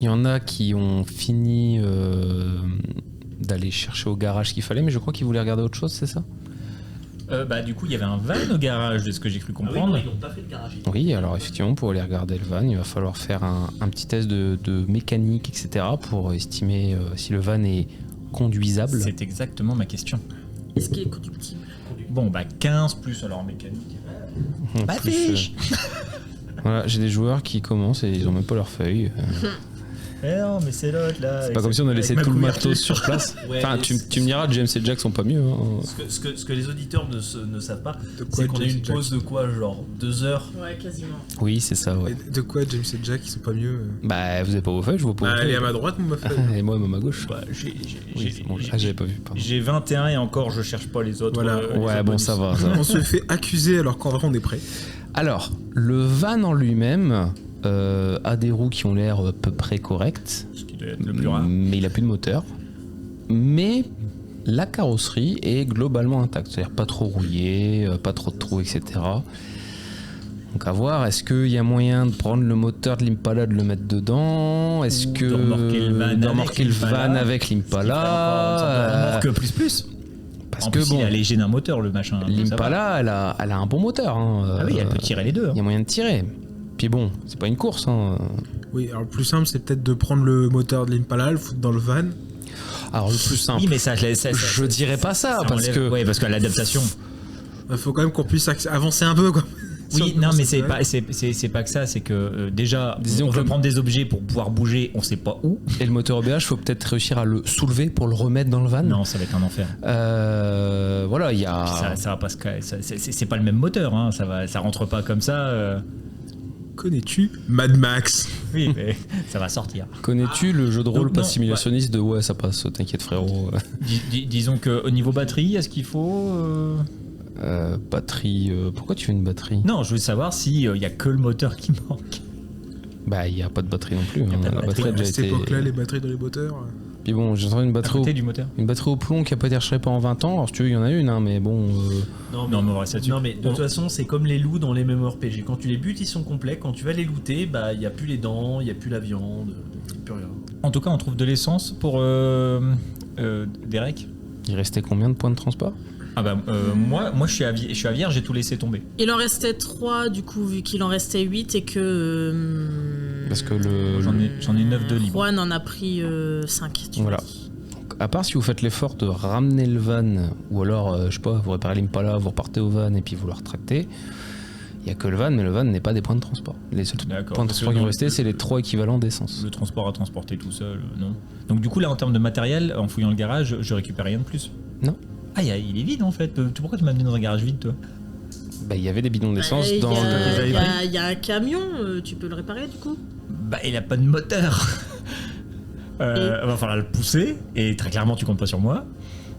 Il y en a qui ont fini d'aller chercher au garage ce qu'il fallait, mais je crois qu'ils voulaient regarder autre chose, c'est ça? Du coup, il y avait un van au garage, de ce que j'ai cru comprendre. Ah oui, non, ils n'ont pas fait le garage. Oui, alors effectivement, pour aller regarder le van, il va falloir faire un petit test de mécanique, etc. pour estimer si le van est conduisable. C'est exactement ma question. Est-ce qu'il est conductible? Bon, 15 plus alors mécanique. En plus, voilà, j'ai des joueurs qui commencent et ils ont même pas leurs feuilles. Eh non, mais c'est l'autre là. C'est pas comme si on a laissé tout le matos sur place. Ouais, Enfin, tu me diras, James et Jack sont pas mieux. Hein. Ce que les auditeurs ne savent pas, quoi, c'est qu'on a eu James une et pause de quoi, genre 2 heures. Ouais, quasiment. Oui, c'est ça, ouais. Et de quoi James et Jack ils sont pas mieux Bah, vous avez pas vos feuilles, je vois pas vos Elle est feuilles. à ma droite, ma feuille. Et moi, même à ma gauche. Oui, c'est bon. Ah, j'avais pas vu, pardon. J'ai 21 et encore, je cherche pas les autres. Voilà. les Ouais, autres bon, bonus. ça va, ça va. On se fait accuser alors qu'en vrai on est prêt. Alors, le van en lui-même a des roues qui ont l'air à peu près correctes, Ce qui doit être le plus rare. mais il a plus de moteur. Mais la carrosserie est globalement intacte, c'est-à-dire pas trop rouillée, pas trop de trous, etc. Donc à voir, est-ce qu'il y a moyen de prendre le moteur de l'Impala, de le mettre dedans? Est-ce Ou que de remorquer le van de avec remorquer le l'Impala, van avec l'Impala? Remorque plus. Parce En que plus, bon, il est léger d'un moteur, le machin. ça va. l'Impala, elle a un bon moteur. Hein. Ah oui, elle peut tirer les deux. Il y a moyen de tirer. Puis bon, c'est pas une course. Hein. Oui, alors le plus simple c'est peut-être de prendre le moteur de l'Impala, le foutre dans le van. Alors le plus simple, Oui, mais ça je dirais pas ça, parce enlève- que Ouais, parce que l'adaptation. Il faut quand même qu'on puisse avancer un peu quoi. Oui, Sur- non, mais sur- c'est pas que ça, c'est que déjà, Disons on que veut le- prendre des objets pour pouvoir bouger, on sait pas où. et le moteur OBH, faut peut-être réussir à le soulever pour le remettre dans le van. Non, ça va être un enfer. Voilà, il y Puis a. ça va pas c'est pas le même moteur, hein. Ça rentre pas comme ça. Connais-tu Mad Max? Oui, mais ça va sortir. Connais-tu le jeu de rôle Donc, pas non, simulationniste de ouais, ça passe, t'inquiète frérot. Disons qu'au niveau batterie, est-ce qu'il faut Batterie. Pourquoi tu fais une batterie? Non, je veux savoir si y a que le moteur qui manque. Bah, il y a pas de batterie non plus. Y a Hein. pas de La batterie. batterie a À déjà cette été. époque-là, les batteries dans les moteurs. Puis bon, j'ai entendu une À batterie, côté du moteur. une batterie au plomb qui a pas été rechargée pendant 20 ans. Alors, si tu veux, il y en a une, hein, mais bon. Non, mais on va rester là-dessus. Non, mais de toute façon, c'est comme les loups dans les MMORPG. Quand tu les butes, ils sont complets. Quand tu vas les looter, bah, il n'y a plus les dents, il n'y a plus la viande, il n'y a plus rien. En tout cas, on trouve de l'essence pour Derek. Il restait combien de points de transport? Ah bah moi je suis à Vierge, j'ai tout laissé tomber. Il en restait 3, du coup, vu qu'il en restait 8 et que. Parce que le. J'en ai 9 de libre. Juan en a pris 5. Voilà. À part si vous faites l'effort de ramener le van, ou alors, je sais pas, vous réparez l'Impala, vous repartez au van et puis vous le retractez, il n'y a que le van, mais le van n'est pas des points de transport. Les seuls D'accord. points de Parce transport que qui vont non, rester, c'est les 3 équivalents d'essence. Le transport à transporter tout seul, non. Donc du coup là en termes de matériel, en fouillant le garage, je récupère rien de plus. Non. Ah il est vide en fait. Pourquoi tu m'as amené dans un garage vide toi? Bah, il y avait des bidons d'essence Il dans le. y a un camion, tu peux le réparer du coup? Bah il a pas de moteur. Va falloir le pousser et très clairement tu comptes pas sur moi.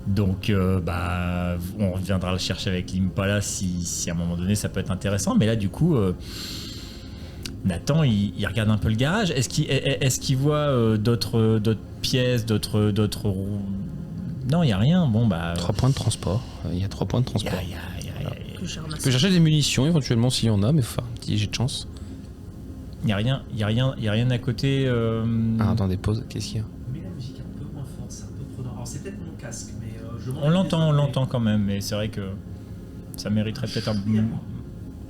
Donc on reviendra le chercher avec l'Impala si à un moment donné ça peut être intéressant. Mais là du coup Nathan il regarde un peu le garage. Est-ce qu'il voit d'autres pièces, d'autres roues? Non, il n'y a rien. Bon, 3 points de transport. Il y a 3 points de y transport. a- Que j'ai Tu ramassé. peux chercher des munitions éventuellement s'il y en a, mais faut faire un petit jet de chance. y a rien à côté. Ah, attendez, pause. Qu'est-ce qu'il y a? Mais la musique est un peu moins forte, c'est un peu prenant. Alors, c'est peut-être mon casque, mais je m'en On l'entend quand même, mais c'est vrai que ça mériterait peut-être un.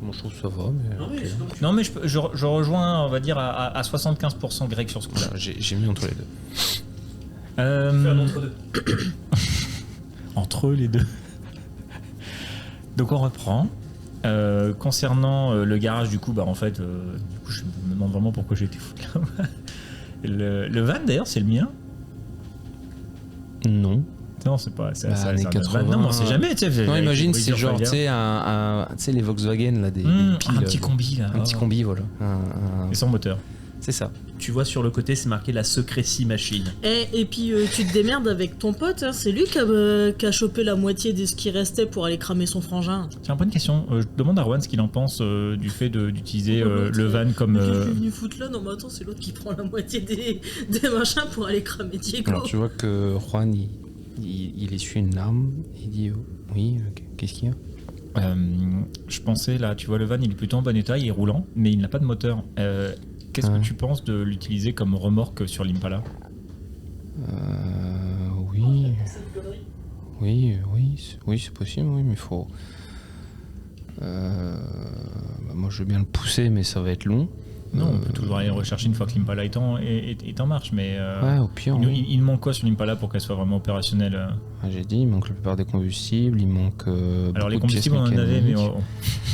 Moi, je trouve que ça va, mais. Non, mais ok. c'est comme tu Non, mais je rejoins, on va dire, à 75% Greg sur ce coup-là. Voilà, j'ai mis entre les deux. fais un entre-deux. Entre les deux. Donc on reprend. Concernant le garage, du coup, en fait, du coup, je me demande vraiment pourquoi j'ai été foutu là. Le van, d'ailleurs, c'est le mien. Non. Non, c'est pas. C'est Bah, ça, années c'est un 80, van. Non, mais on sait jamais. Tu sais, Non, avec imagine, les c'est brisures genre, tu familiales. sais, les Volkswagen, là, des Un piles, petit combi, là. Un petit combi, voilà. Et sans moteur. C'est ça. Tu vois sur le côté, c'est marqué la Secrecy Machine. Et puis tu te démerdes avec ton pote, hein. C'est lui qui a chopé la moitié de ce qui restait pour aller cramer son frangin. Tiens, bonne question. Je demande à Erwan ce qu'il en pense du fait d'utiliser L'autre, le van comme. Qu'est-ce qu'il est venu foutre là? Non, mais attends, c'est l'autre qui prend la moitié des machins pour aller cramer Diego. Alors, tu vois que Juan, il essuie une larme. Il dit oui, qu'est-ce qu'il y a? Je pensais là, tu vois, le van il est plutôt en bon état, il est roulant, mais il n'a pas de moteur. Qu'est-ce Ouais. que tu penses de l'utiliser comme remorque sur l'Impala? Oui. Oui, c'est possible, oui, mais il faut. Moi, je veux bien le pousser, mais ça va être long. Non, on peut toujours aller rechercher une fois que l'Impala est en marche, mais Ouais, au pire. il, oui. il manque quoi sur l'Impala pour qu'elle soit vraiment opérationnelle? J'ai dit, il manque la plupart des combustibles, il manque. Alors les beaucoup de pièces combustibles, on en avait, mais mécaniques.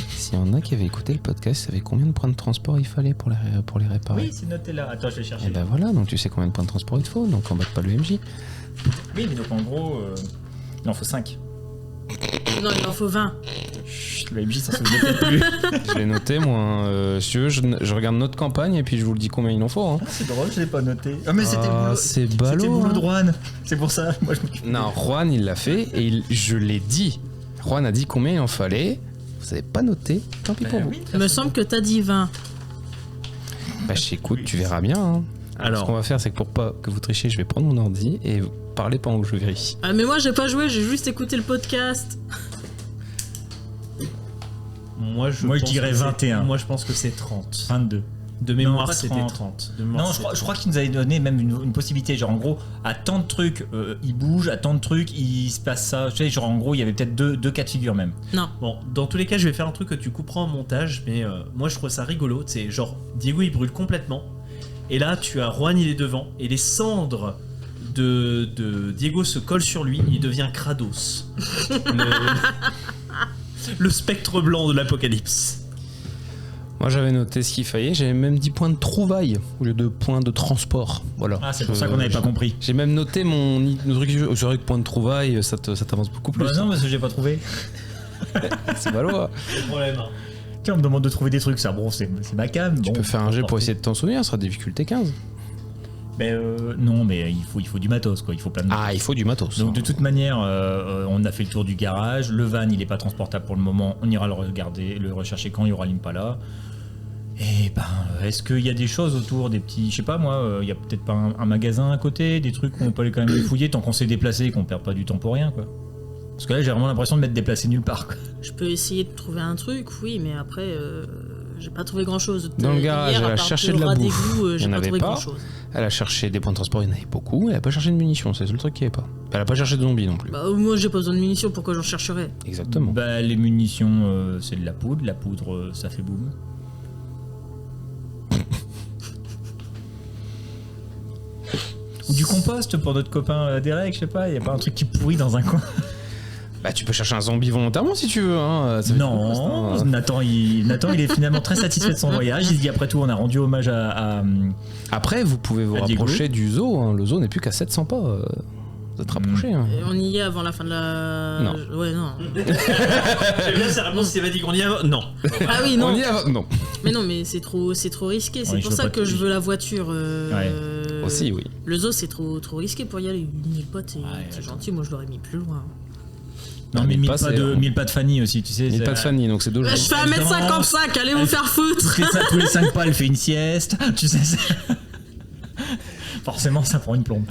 S'il y en a qui avaient écouté le podcast, ils savaient combien de points de transport il fallait pour les réparer. oui, c'est noté là. Attends, je vais chercher. Et ben voilà, donc tu sais combien de points de transport il te faut, donc embête pas le MJ. Oui, mais donc en gros, il en faut 5. Non, il en faut 20. Chut, le MJ, ça se souvenait peut-être plus. Je l'ai noté, moi. Si tu veux, je regarde notre campagne et puis je vous le dis combien il en faut. Hein. C'est drôle, je l'ai pas noté. Ah, mais c'était Ah, le boulot. c'est C'était le ballot. boulot Hein. de Juan. C'est pour ça. Moi, je m'occupe. Non, Juan, il l'a fait et je l'ai dit. Juan a dit combien il en fallait. Vous avez pas noté, tant pis pour vous. oui, Il me semble que t'as dit 20. Bah, écoute, tu verras bien. Hein. Alors, ce qu'on va faire, c'est que pour pas que vous trichiez, je vais prendre mon ordi et parler pendant que je vérifie. Ah, mais moi, j'ai pas joué, j'ai juste écouté le podcast. Moi, je Moi, je pense dirais que c'est- 21. Moi, je pense que c'est 30. 22. De mémoire, pas c'était 30. 30. De mémoire, Non, c'était je crois qu'il nous avait donné même une possibilité. Genre, en gros, à tant de trucs, il bouge, à tant de trucs, il se passe ça. Tu sais, genre, en gros, il y avait peut-être deux cas de figure même. Non. Bon, dans tous les cas, je vais faire un truc que tu couperas en montage, mais moi je trouve ça rigolo. C'est genre, Diego il brûle complètement, et là tu as Juan, il est devant, et les cendres de Diego se collent sur lui, il devient Kratos. le spectre blanc de l'apocalypse. Moi, j'avais noté ce qu'il fallait. J'avais même 10 points de trouvaille au lieu de points de transport. Voilà. Ah, c'est pour ça qu'on n'avait pas compris. J'ai même noté mon truc. C'est vrai que point de trouvaille, ça t'avance beaucoup plus. Bah non, parce que j'ai pas trouvé. C'est ballot. Hein. C'est le problème. Hein. Tiens, on me demande de trouver des trucs, ça, bon, c'est ma cam. Tu peux faire un jet pour essayer de t'en souvenir, ça sera difficulté 15. Mais non, mais il faut du matos, quoi. Il faut plein de. Ah, il faut du matos. Donc de toute manière, on a fait le tour du garage. Le van, il est pas transportable pour le moment. On ira le regarder, le rechercher quand il y aura l'Impala. Et ben, est-ce qu'il y a des choses autour, des petits, je sais pas moi, il y a peut-être pas un magasin à côté, des trucs où on peut aller quand même les fouiller tant qu'on s'est déplacé et qu'on perd pas du temps pour rien, quoi. Parce que là, j'ai vraiment l'impression de m'être déplacé nulle part, quoi. Je peux essayer de trouver un truc, oui, mais après, j'ai pas trouvé grand chose. Dans le garage, elle a cherché de la bouffe. Il y J'ai en pas avait trouvé pas. grand chose. Elle a cherché des points de transport, il y en avait beaucoup. Elle a pas cherché de munitions, c'est le seul truc qu'il n'y avait pas. Elle a pas cherché de zombies non plus. Bah, moi, j'ai pas besoin de munitions, pourquoi j'en chercherais? Exactement. Bah, les munitions, c'est de la poudre. La poudre, ça fait boum. Ou du compost pour notre copain Derek, je sais pas, il y a pas un truc qui pourrit dans un coin. Bah, tu peux chercher un zombie volontairement si tu veux. Hein. Ça fait du compost, Non, hein. Nathan il est finalement très satisfait de son voyage. Il se dit après tout, on a rendu hommage à Après, vous pouvez vous À Diego. rapprocher du zoo. Hein. Le zoo n'est plus qu'à 700 pas. Vous êtes rapprochés. Hein. Et on y est avant la fin de la. Non. Ouais, non. J'aime bien sa réponse thématique, on y va. Non. Ah oui, On non. y est Non. Mais non, mais c'est trop risqué. C'est Ouais, pour je veux ça pas que te- je veux la voiture. Aussi, oui. Le zoo, c'est trop risqué pour y aller. 1000 potes, c'est attends. gentil. Moi, je l'aurais mis plus loin. non, Ah, mais mille pas, c'est- 1000 pas de Fanny aussi, tu sais. Il n'y a c'est- pas de Fanny, donc c'est 2 Bah, jours. je fais 1m55, allez vous faire foutre. tous les 5 pas, elle fait une sieste. Tu sais, forcément, ça prend une plombe.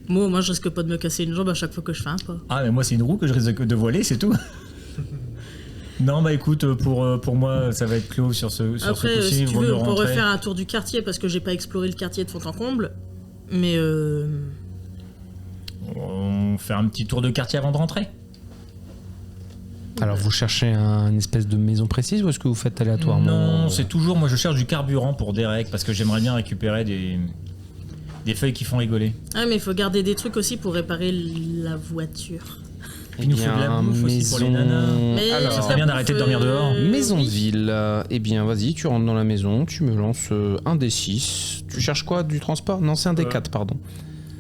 Moi, je risque pas de me casser une jambe à chaque fois que je fais un pas. Ah, mais moi, c'est une roue que je risque de voiler, c'est tout. Non, bah écoute, pour moi, ça va être clos sur ce Après, coup-ci. si tu vaut veux, mieux on peut rentrer. refaire un tour du quartier parce que j'ai pas exploré le quartier de fond en comble. Mais On fait un petit tour de quartier avant de rentrer. Alors, vous cherchez une espèce de maison précise ou est-ce que vous faites aléatoirement Non, c'est toujours, moi je cherche du carburant pour Derek parce que j'aimerais bien récupérer des feuilles qui font rigoler. ah, mais il faut garder des trucs aussi pour réparer la voiture. Il nous faut de la bouffe aussi pour les nanas. Mais Alors, ça serait bien d'arrêter de dormir dehors. Maison de oui. ville. Eh bien, vas-y, tu rentres dans la maison, tu me lances un des 6. Tu cherches quoi? Du transport? Non, c'est un des 4, pardon.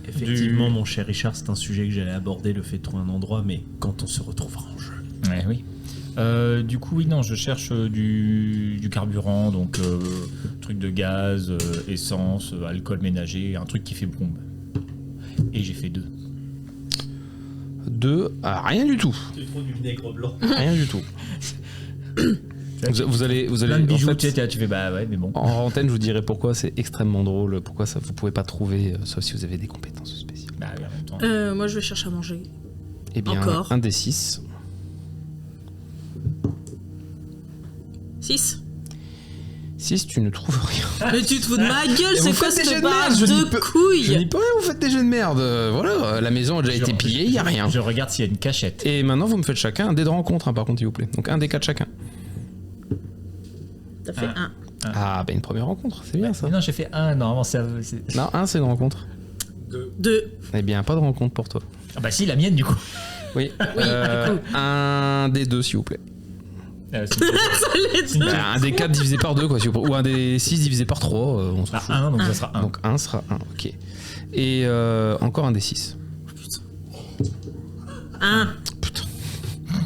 Effectivement, mon cher Richard, c'est un sujet que j'allais aborder, le fait de trouver un endroit, mais quand on se retrouvera en jeu. Ouais, oui. Du coup, oui, non, je cherche du carburant, donc truc de gaz, essence, alcool ménager, un truc qui fait bombe. Et j'ai fait 2. 2, rien du tout. Tu trouves du vinaigre blanc. Rien du tout. Vous allez Plein de bijoux, en fait, tu sais, tu fais bah ouais, mais bon. en antenne, je vous dirai pourquoi c'est extrêmement drôle, pourquoi ça, vous pouvez pas trouver, sauf si vous avez des compétences spéciales. Bah oui, en même temps. Moi, je vais chercher à manger. Eh bien, Encore. un des 6. 6. 6, tu ne trouves rien. Mais tu te fous de ma gueule, c'est vous quoi faites des jeux cette de barre merde, je n'y de peux- couilles? Je n'y peux rien, vous faites des jeux de merde. Voilà, la maison a déjà été pillée, il n'y a rien. Je regarde s'il y a une cachette. Et maintenant, vous me faites chacun un dé de rencontre, hein, par contre, s'il vous plaît. Donc un des 4 chacun. T'as fait un. Ah, bah une première rencontre, c'est bien ça. Mais non, j'ai fait 1, normalement c'est... Non, 1 c'est une rencontre. 2. Eh bien, pas de rencontre pour toi. Ah bah si, la mienne du coup. Oui, Oui, un des 2 s'il vous plaît. C'est Les deux. Bah, un des 4 divisé par 2 quoi, s'il vous plaît. Ou un des 6 divisé par 3, on s'en fout. 1, donc ça sera 1. Donc 1 sera 1, ok. Et encore un des 6. 1. Putain.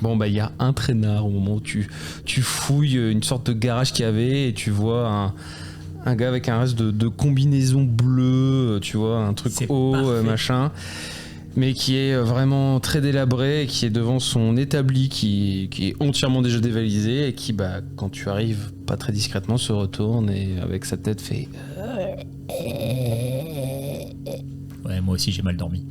Bon bah il y a un traînard au moment où tu fouilles une sorte de garage qu'il y avait et tu vois un gars avec un reste de combinaison bleue, tu vois, un truc C'est haut, parfait. machin, mais qui est vraiment très délabré et qui est devant son établi qui est entièrement déjà dévalisé et qui, bah, quand tu arrives pas très discrètement, se retourne et avec sa tête fait... Ouais, moi aussi j'ai mal dormi.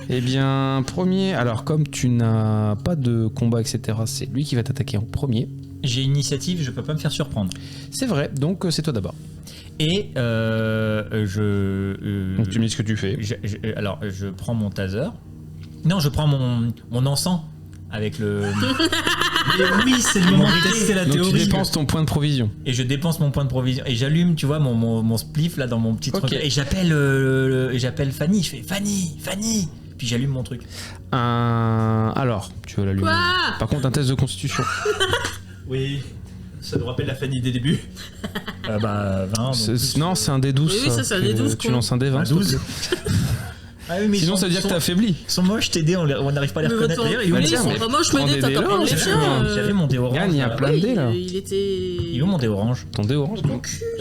Eh bien, premier, alors comme tu n'as pas de combat, etc., c'est lui qui va t'attaquer en premier. J'ai une initiative, je peux pas me faire surprendre. C'est vrai, donc c'est toi d'abord. Et Donc tu me dis ce que tu fais. alors, je prends mon taser. Non, je prends mon encens avec le... Mais oui, c'est le moment de tester la Donc tu théorie. dépenses ton point de provision. Et je dépense mon point de provision. Et j'allume, tu vois, mon spliff là dans mon petit Ok. truc. Et j'appelle Fanny. Je fais Fanny. Puis j'allume mon truc. Alors, tu veux l'allumer. Quoi? Par contre, un test de constitution. Oui, ça nous rappelle la Fanny des débuts. Bah 20. donc plus, Non, c'est un D12. Oui, oui, ça, c'est un D12, Tu con. lances un D20. à 12. Ah oui, mais Sinon, ils ça veut dire que t'es affaibli. Ils sont moches, tes dés, on n'arrive pas à les Mais reconnaître. votre D'ailleurs, ils il est où tiens, sont mais vraiment prends chouettes, des t'as dés qu'à là, prendre les c'est chiens. bien. J'avais mon dé orange. Gagne, il y a là. plein de dés là. Il était. Il est où mon dé orange? Ton dé orange.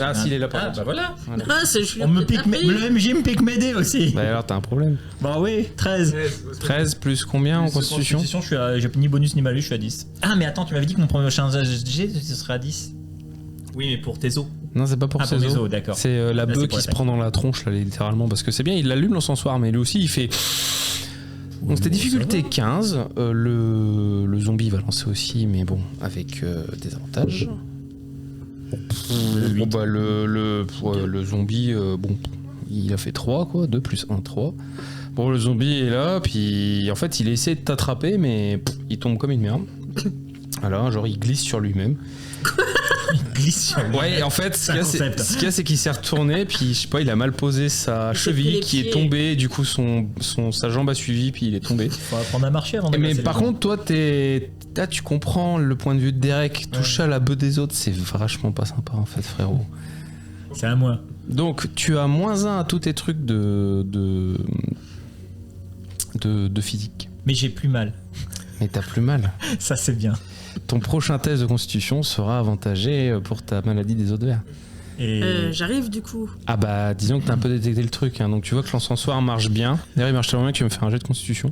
Ah, s'il est là, Ah, par bah voilà. Ah, c'est je suis On me tapé. pique le MJ me pique mes dés aussi. Bah alors, t'as un problème. Bah oui, 13. 13 plus combien en constitution? J'ai ni bonus ni malus, je suis à 10. Ah, mais attends, tu m'avais dit que mon premier changeage ce serait à 10. Oui, mais pour tes os. Non, c'est pas pour Ah, pour ses mes os. os, d'accord. C'est la Là, bœuf c'est pour qui la se peine. prend dans la tronche, là, littéralement. Parce que c'est bien, il l'allume l'encensoir, mais lui aussi, il fait. Donc c'était difficulté 15. Le zombie va lancer aussi, mais bon, avec des avantages. Bon, bah, le zombie, bon, il a fait 3, quoi. 2 plus 1, 3. Bon, le zombie est là, puis en fait, il essaie de t'attraper, mais il tombe comme une merde. Voilà, genre, il glisse sur lui-même. Glisse sur lui. Ouais, en fait, ce un qu'il concept. y a, c'est qu'il s'est retourné, puis je sais pas, il a mal posé sa Il s'est pris cheville les qui est pieds. tombée, et du coup, sa jambe a suivi, puis il est tombé. Faut apprendre à marcher avant de Mais passer par les gens. contre, toi, là, tu comprends le point de vue de Derek. Toucher à la bœuf des autres, c'est vachement pas sympa, en fait, frérot. C'est à moi. Donc, tu as -1 à tous tes trucs de physique. Mais j'ai plus mal. Mais t'as plus mal. Ça, c'est bien. Ton prochain test de constitution sera avantagé pour ta maladie des os de verre. Et J'arrive du coup. Ah bah disons que t'as un peu détecté le truc, hein. Donc tu vois que l'encensoir marche bien. D'ailleurs il marche tellement bien que tu vas me faire un jet de constitution.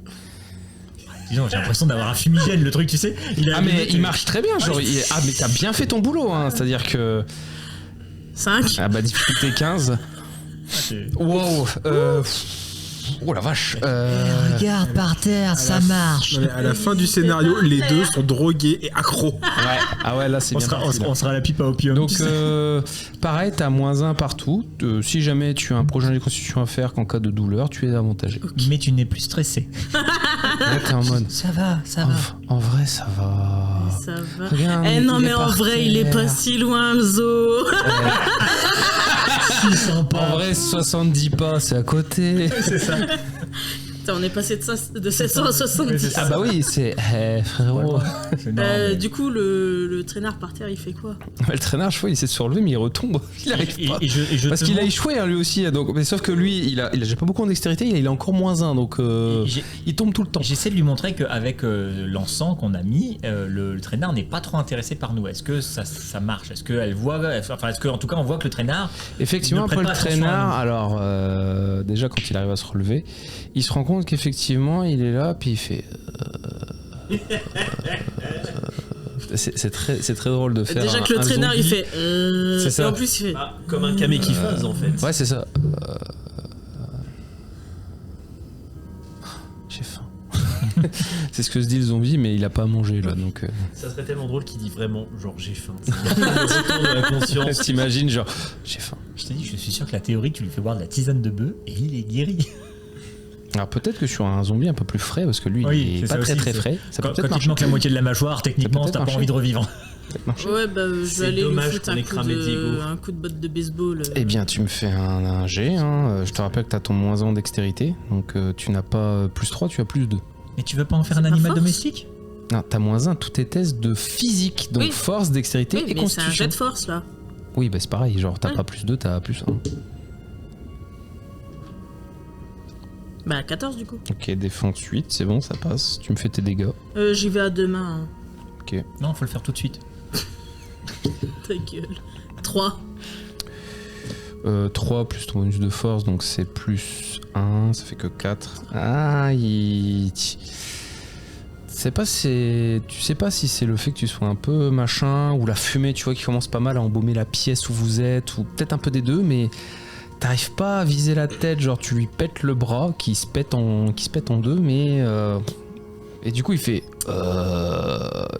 disons, j'ai l'impression d'avoir un fumigène, le truc, tu sais. Ah mais il marche très bien, genre ah mais t'as bien fait ton boulot, hein. C'est-à-dire que 5. ah bah difficulté 15. Wow. Oh la vache. Regarde par terre, ça marche. Non, mais à la fin du scénario, les deux sont drogués et accros. Ouais. Ah ouais là c'est On bien. sera, parti, là. on sera à la pipe à opium. Donc tu sais. pareil, t'as -1 partout. Si jamais tu as un projet de constitution à faire qu'en cas de douleur, tu es avantagé. Mais tu n'es plus stressé. Là t'es en mode. Ça va, ça En vrai ça va. Ça va. Regarde, Eh non, il est mais en par vrai, il est terre. pas si loin, le zoo. Si sympa. En vrai 70 pas, c'est à côté. c'est ça. Putain, on est passé de 700 à 70. Ah bah oui, c'est frérot. Du coup, le traînard par terre, il fait quoi? Le traîneur, je vois, il essaie de se relever, mais il retombe. Il arrive pas. Parce qu'il a échoué, hein, lui aussi. Donc, mais sauf que lui, il a j'ai pas beaucoup en dextérité, il a encore -1, donc il tombe tout le temps. J'essaie de lui montrer qu'avec l'encens qu'on a mis, le traînard n'est pas trop intéressé par nous. Est-ce que ça marche? Est-ce qu'elle voit, enfin, est-ce qu'en tout cas on voit que le traînard. Effectivement, ne prête après le pas attention traînard, à alors déjà quand il arrive à se relever, il se rend compte qu'effectivement il est là, puis il fait. C'est très drôle de faire. Déjà que le un traînard, il zombie. fait. C'est ça. Et en plus, il fait. Ah, comme un camé qui fasse en fait. Ouais, c'est ça. J'ai faim. C'est ce que se dit le zombie, mais il a pas à manger là, donc. Ça serait tellement drôle qu'il dit vraiment, genre j'ai faim. C'est le retour de la conscience. T'imagines, genre, j'ai faim. Je t'ai dit, je suis sûr que la théorie, tu lui fais boire de la tisane de bœuf et il est guéri. Alors peut-être que sur un zombie un peu plus frais, parce que lui, Oui, il est c'est pas ça très aussi, très c'est- frais. Ça peut Quand peut-être il te marcher. manque la moitié de la mâchoire, techniquement, peut-être t'as pas marcher. envie de revivre. Ouais, bah je C'est vais aller lui dommage foutre qu'on ait cramé Diego. un coup de botte de baseball. Eh bien, tu me fais un G. Hein. Je te rappelle que tu as ton -1 en dextérité. Donc, tu n'as pas +3, tu as +2. Et tu veux pas en faire un C'est pas animal force domestique? Non, t'as -1, tous tes tests de physique. Donc, Oui. force, dextérité Oui, et mais c'est un constitution. jet de force là. Oui, bah c'est pareil. Genre, t'as Ouais. pas +2, t'as +1. Bah 14 du coup. Ok, défense 8, c'est bon, ça passe. Tu me fais tes dégâts. J'y vais à deux mains. Hein. Ok. Non, faut le faire tout de suite. Ta gueule. 3. 3 plus ton bonus de force, donc c'est +1, ça fait que 4. Ah, tu sais pas si c'est le fait que tu sois un peu machin, ou la fumée, tu vois, qui commence pas mal à embaumer la pièce où vous êtes, ou peut-être un peu des deux, mais t'arrives pas à viser la tête, genre tu lui pètes le bras qui se pète en deux, mais et du coup il fait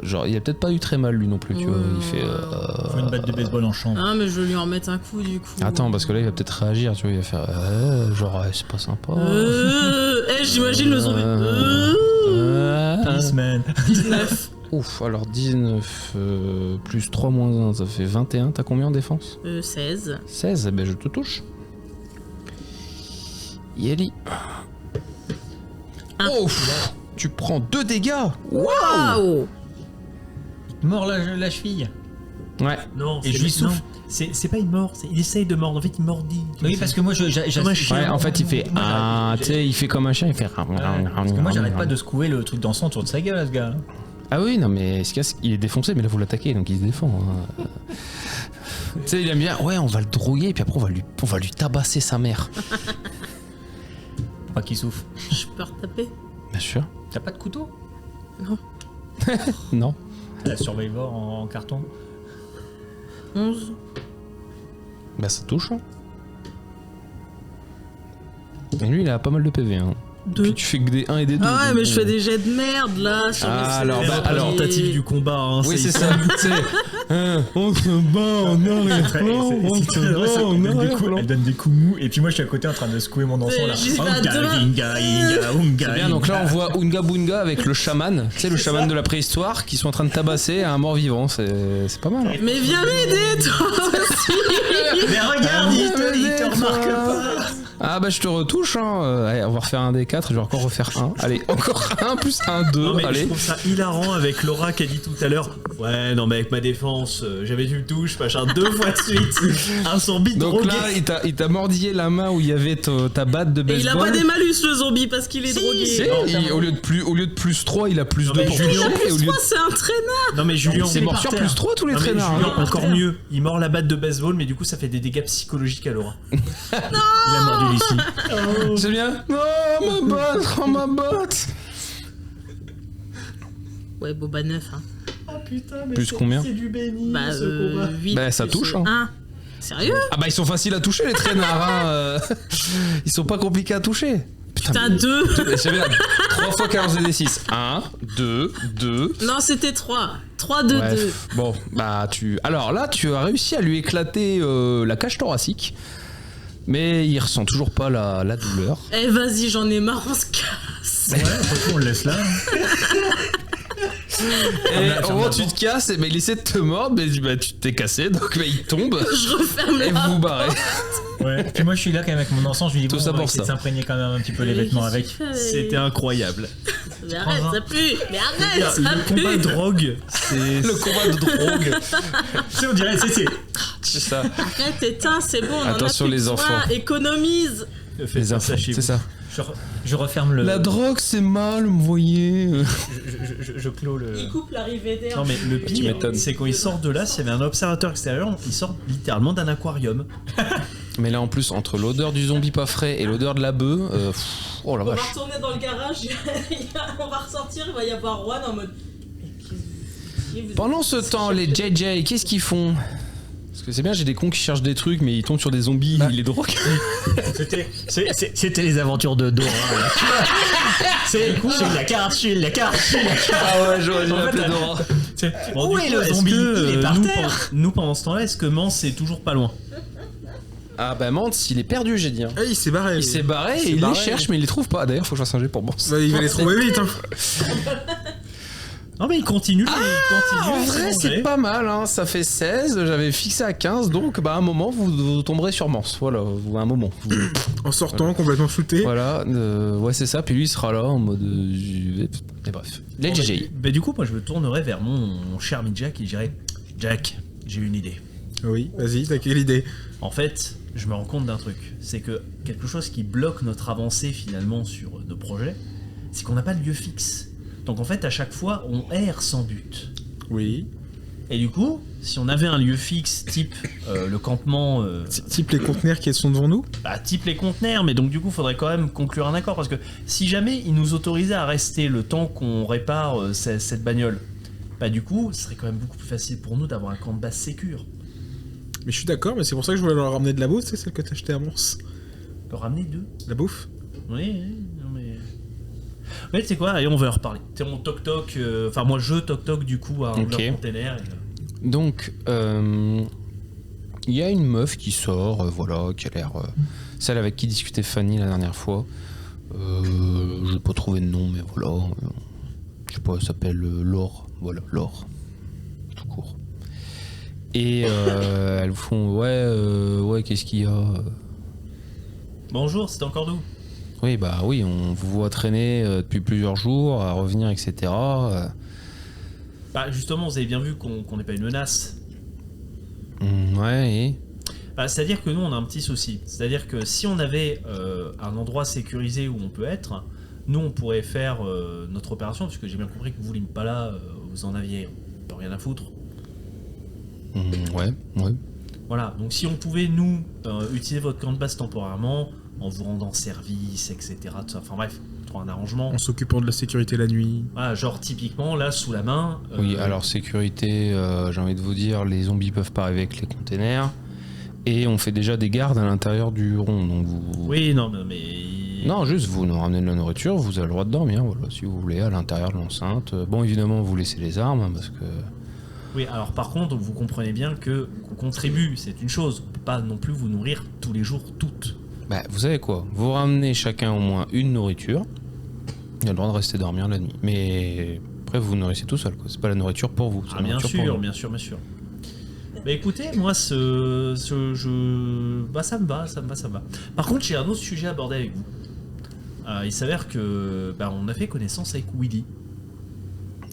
genre il a peut-être pas eu très mal lui non plus, tu vois, il fait Faut une batte de baseball en chambre. Ah mais je vais lui en mettre un coup du coup. attends, parce que là il va peut-être réagir, tu vois, il va faire genre c'est pas sympa. J'imagine le zombie. Peace, man. 19. Ouf, alors 19 plus 3 moins 1, ça fait 21. T'as combien en défense? 16. 16, ben je te touche. Yeli. Ah. Oh, tu prends 2 dégâts. Waouh. Mort la cheville. Ouais. Non, Et je lui souffle. non, c'est pas il mord, il essaye de mordre. En fait, il mordit. Oui, parce que moi, Comme un chien. Ouais, en fait, il fait Moi, j'arrête- tu sais, il fait comme un chien, il fait. Parce que moi, j'arrête pas de secouer le truc d'encens autour de sa gueule, ce gars. Ah oui, non, mais ce qu'il y a, c'est qu'il est défoncé, mais là vous l'attaquez, donc il se défend. Hein. Tu sais, il aime bien, ouais, on va le droguer, et puis après on va lui tabasser sa mère. Pas qu'il souffle. Je peux retaper. Bien sûr. T'as pas de couteau? Non. La Survivor en carton. 11. Bah ça touche. Hein. Et lui, il a pas mal de PV. Hein. 2. Puis tu fais que des 1 et des 2. Ah ouais, mais je fais des jets de merde là sur Ah, les alors, C'est bah, représentatif du combat. Hein, Oui, c'est ça. Tu sais, on se bat en arrière-plan, on se bat en arrière-plan. Elle donne des coups mous, et puis moi je suis à côté en train de secouer mon encens là. J'y vais à Unga, deux mains. inga, inga, unga, C'est bien, donc là on inga. voit Unga Bunga avec le chaman, tu sais, le chaman de la préhistoire, qui sont en train de tabasser un mort-vivant. C'est pas mal. Hein. Mais viens m'aider toi aussi. Mais regarde, il te remarque toi. pas. Ah bah je te retouche, hein. Allez, on va refaire un D4, je vais encore refaire un. Allez, encore un plus un 2. Non mais je Allez. trouve ça hilarant avec Laura qui a dit tout à l'heure. Ouais, non mais avec ma défense, j'avais dû le touche, machin, 2 fois de suite. Un zombie Donc drogué. là, il t'a mordillé la main où il y avait ta batte de Et baseball. il a pas des malus le zombie parce qu'il est drogué. Si, au lieu de plus 3, il a plus Non, 2 mais pour Julien, toucher. Au lieu Moi c'est un traînard. Non mais Julien, C'est mort sur par plus terre. 3 tous les Non, mais traînards. Julien, hein. encore mieux, il mord la batte de baseball, mais du coup ça fait des dégâts psychologiques à Laura. Il a mordu Lucie. C'est bien. Oh ma botte. Ouais, bon bah 9. Hein. Oh putain, mais Plus combien c'est du béni Bah 8. Bah ça touche. Hein. 1. Sérieux? Ah bah ils sont faciles à toucher les traînards. Hein. Ils sont pas compliqués à toucher. Putain, 2. mais c'est bien. 3 fois 15 de D6. 1, 2, 2. Non, c'était 3. 3, 2, 2. Bref, bon, bah tu. Alors là, tu as réussi à lui éclater la cage thoracique, mais il ressent toujours pas la douleur. Eh vas-y, j'en ai marre, on se casse. Ouais, franchement, on le laisse là. Et au moment où tu te casses, et ben, il essaie de te mordre, mais bah, tu t'es cassé, donc bah, il tombe Je referme et la vous vous barrez. Ouais. Puis moi je suis là quand même avec mon encens, je lui dis Tout bon, ça on va pour essayer de ça. s'imprégner quand même un petit peu les vêtements avec. C'était incroyable. Mais arrête, ça pue. Mais arrête, ça Le combat pue. drogue, c'est Le combat de drogue. Tu sais, on dirait, c'est. C'est ça. Arrête, éteins, c'est bon. On Attention, en a plus les besoin. enfants. Économise. Faites Les ça infos, chez c'est vous. ça. Je referme le. La drogue, c'est mal, vous voyez. Je clôt le. Il coupe l'arrivée d'air. Non mais le Tu pire, m'étonnes. c'est quand il sort de là, s'il y avait un observateur extérieur, il sort littéralement d'un aquarium. Mais là, en plus, entre l'odeur du zombie pas frais et l'odeur de la bœuf, oh la On va vache. retourner dans le garage. On va ressortir. Il va y avoir Juan en mode. Mais qu'est-ce que vous- Pendant ce temps, les JJ, qu'est-ce qu'ils font? Parce que c'est bien, j'ai des cons qui cherchent des trucs, mais ils tombent sur des zombies, ils les droguent. C'était les aventures de Dora. C'est la carte, la carte. Ah ouais, j'aurais dû En fait, l'appeler Dora. Bon, Où du est coup, le est-ce zombie que, Il est par nous, terre. nous, pendant ce temps-là, est-ce que Mance est toujours pas loin? Ah bah Mance, il est perdu, j'ai dit. Hein. Ah, il s'est barré. Il s'est barré et il les cherche, mais il les trouve pas. D'ailleurs, faut que je fasse un jet pour Mance. Bah, il va les trouver vite. Hein. Non, mais il continue. En vrai, c'est manger. pas mal, hein. Ça fait 16, j'avais fixé à 15, donc bah, à un moment, vous tomberez sur Mance. Voilà, un moment. En sortant, complètement shooté. Voilà, ouais, c'est ça. Puis lui, il sera là en mode. Mais bref. Les Bon, GG. bah, du coup, moi, je me tournerai vers mon cher ami Jack et je dirais Jack, j'ai une idée. Oui, vas-y, t'as quelle idée? En fait, je me rends compte d'un truc. C'est que quelque chose qui bloque notre avancée finalement sur nos projets, c'est qu'on n'a pas de lieu fixe. Donc en fait, à chaque fois, on erre sans but. Oui. Et du coup, si on avait un lieu fixe, type le campement, Type les conteneurs qui sont devant nous? type les conteneurs, mais donc du coup, il faudrait quand même conclure un accord, parce que si jamais ils nous autorisaient à rester le temps qu'on répare cette bagnole, bah du coup, ce serait quand même beaucoup plus facile pour nous d'avoir un camp de base sécure. Mais je suis d'accord, mais c'est pour ça que je voulais leur ramener de la bouffe, c'est celle que t'as acheté à Mons. Leur ramener deux. La bouffe? Oui, non mais... Ouais, tu sais quoi, allez, on va en reparler. Tu sais, on toc-toc, enfin moi je toc-toc du coup à un Ok. container. Donc, il y a une meuf qui sort, voilà, qui a l'air. Celle avec qui discutait Fanny la dernière fois. Je n'ai pas trouvé de nom, mais voilà. Je sais pas, elle s'appelle Laure. Voilà, Laure. Tout court. Et elles vous font ouais, qu'est-ce qu'il y a Bonjour, c'est encore nous. Oui, bah oui, on vous voit traîner depuis plusieurs jours, à revenir, etc. Bah justement, vous avez bien vu qu'on n'est pas une menace. Ouais, et. Bah, c'est-à-dire que nous, on a un petit souci. C'est-à-dire que si on avait un endroit sécurisé où on peut être, nous, on pourrait faire notre opération, puisque j'ai bien compris que vous, l'Impala, vous en aviez rien à foutre. Ouais. Voilà, donc si on pouvait, nous, utiliser votre camp de base temporairement, en vous rendant service, etc. Tout ça. Enfin bref, trouver un arrangement. En s'occupant de la sécurité la nuit. Voilà, genre typiquement, là, sous la main... Oui, alors sécurité, j'ai envie de vous dire, les zombies peuvent pas arriver avec les containers. Et on fait déjà des gardes à l'intérieur du rond, donc vous... Oui, non, mais... Non, juste vous nous ramenez de la nourriture, vous avez le droit de dormir, voilà, si vous voulez, à l'intérieur de l'enceinte. Bon, évidemment, vous laissez les armes, hein, parce que... Oui, alors par contre, vous comprenez bien que qu'on contribue, c'est une chose. On peut pas non plus vous nourrir tous les jours, toutes. Bah, vous savez quoi, vous ramenez chacun au moins une nourriture, il a le droit de rester dormir la nuit. Mais après, vous vous nourrissez tout seul, quoi. C'est pas la nourriture pour vous, c'est Ah, la bien nourriture pour sûr, nous. bien sûr, bien sûr. Bah écoutez, moi, bah ça me va. Par contre, j'ai un autre sujet à aborder avec vous. Il s'avère que on a fait connaissance avec Willy.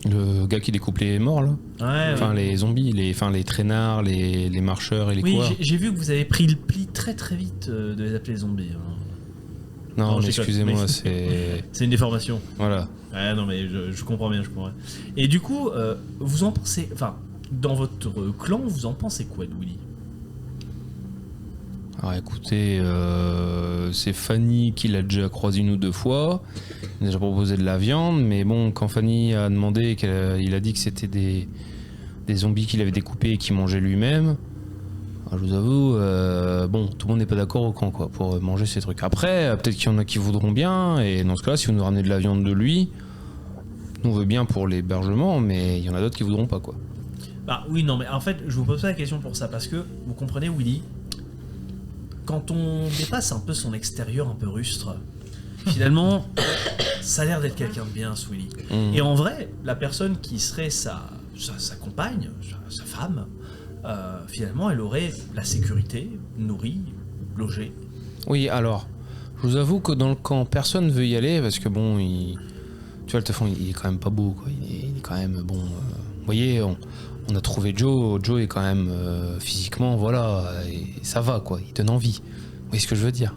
Le gars qui découpe les morts, là. Ouais, Enfin, les zombies, les traînards, les marcheurs et les oui, coureurs. j'ai vu que vous avez pris le pli très très vite de les appeler zombies. Hein. Non, Non, mais je déconne. excusez-moi, Mais- c'est... C'est une déformation. Voilà. Ouais, non, mais je comprends bien, je comprends bien. Et du coup, vous en pensez... Enfin, dans votre clan, vous en pensez quoi de Willy? Alors écoutez, c'est Fanny qui l'a déjà croisé une ou deux fois. Il a déjà proposé de la viande, mais bon, quand Fanny a demandé, il a dit que c'était des zombies qu'il avait découpés et qu'il mangeait lui-même. Alors, je vous avoue, bon, tout le monde n'est pas d'accord au camp, quoi, pour manger ces trucs. Après, peut-être qu'il y en a qui voudront bien, et dans ce cas-là, si vous nous ramenez de la viande de lui, nous on veut bien pour l'hébergement, mais il y en a d'autres qui voudront pas, quoi. Bah oui, non, mais en fait, je vous pose pas la question pour ça, parce que, vous comprenez, Willy, quand on dépasse un peu son extérieur un peu rustre, finalement, ça a l'air d'être quelqu'un de bien, ce Willy. Mmh. Et en vrai, la personne qui serait sa compagne, sa femme, finalement, elle aurait la sécurité, nourrie, logée. Oui, alors, je vous avoue que dans le camp, personne ne veut y aller parce que bon, tu vois, le teufon, il est quand même pas beau, quoi. Il est quand même bon. Vous voyez, on a trouvé Joe. Joe est quand même physiquement, voilà, et ça va, quoi. Il donne envie. Vous voyez ce que je veux dire?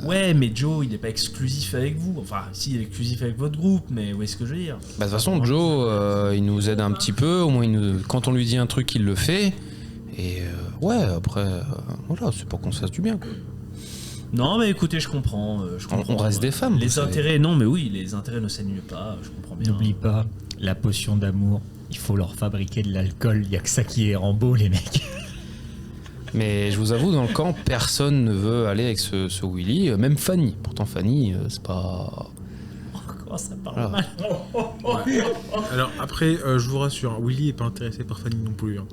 Ouais, mais Joe, il n'est pas exclusif avec vous. Enfin, si, il est exclusif avec votre groupe, mais où est-ce que je veux dire? Bah, de toute façon, Joe, il nous aide un petit peu. Au moins, quand on lui dit un truc, il le fait. Et ouais, après, voilà, c'est pour qu'on se fasse du bien, quoi. Non, mais écoutez, je comprends. On reste des femmes, Les vous savez. intérêts, non, mais oui, les intérêts ne s'annulent pas, je comprends bien. N'oublie pas, la potion d'amour, il faut leur fabriquer de l'alcool, il y a que ça qui est en beau, les mecs. Mais je vous avoue, dans le camp, personne ne veut aller avec ce Willy, même Fanny. Pourtant, Fanny, c'est pas. Oh, ça parle Voilà. mal. Alors après, je vous rassure, hein, Willy est pas intéressé par Fanny non plus. Hein.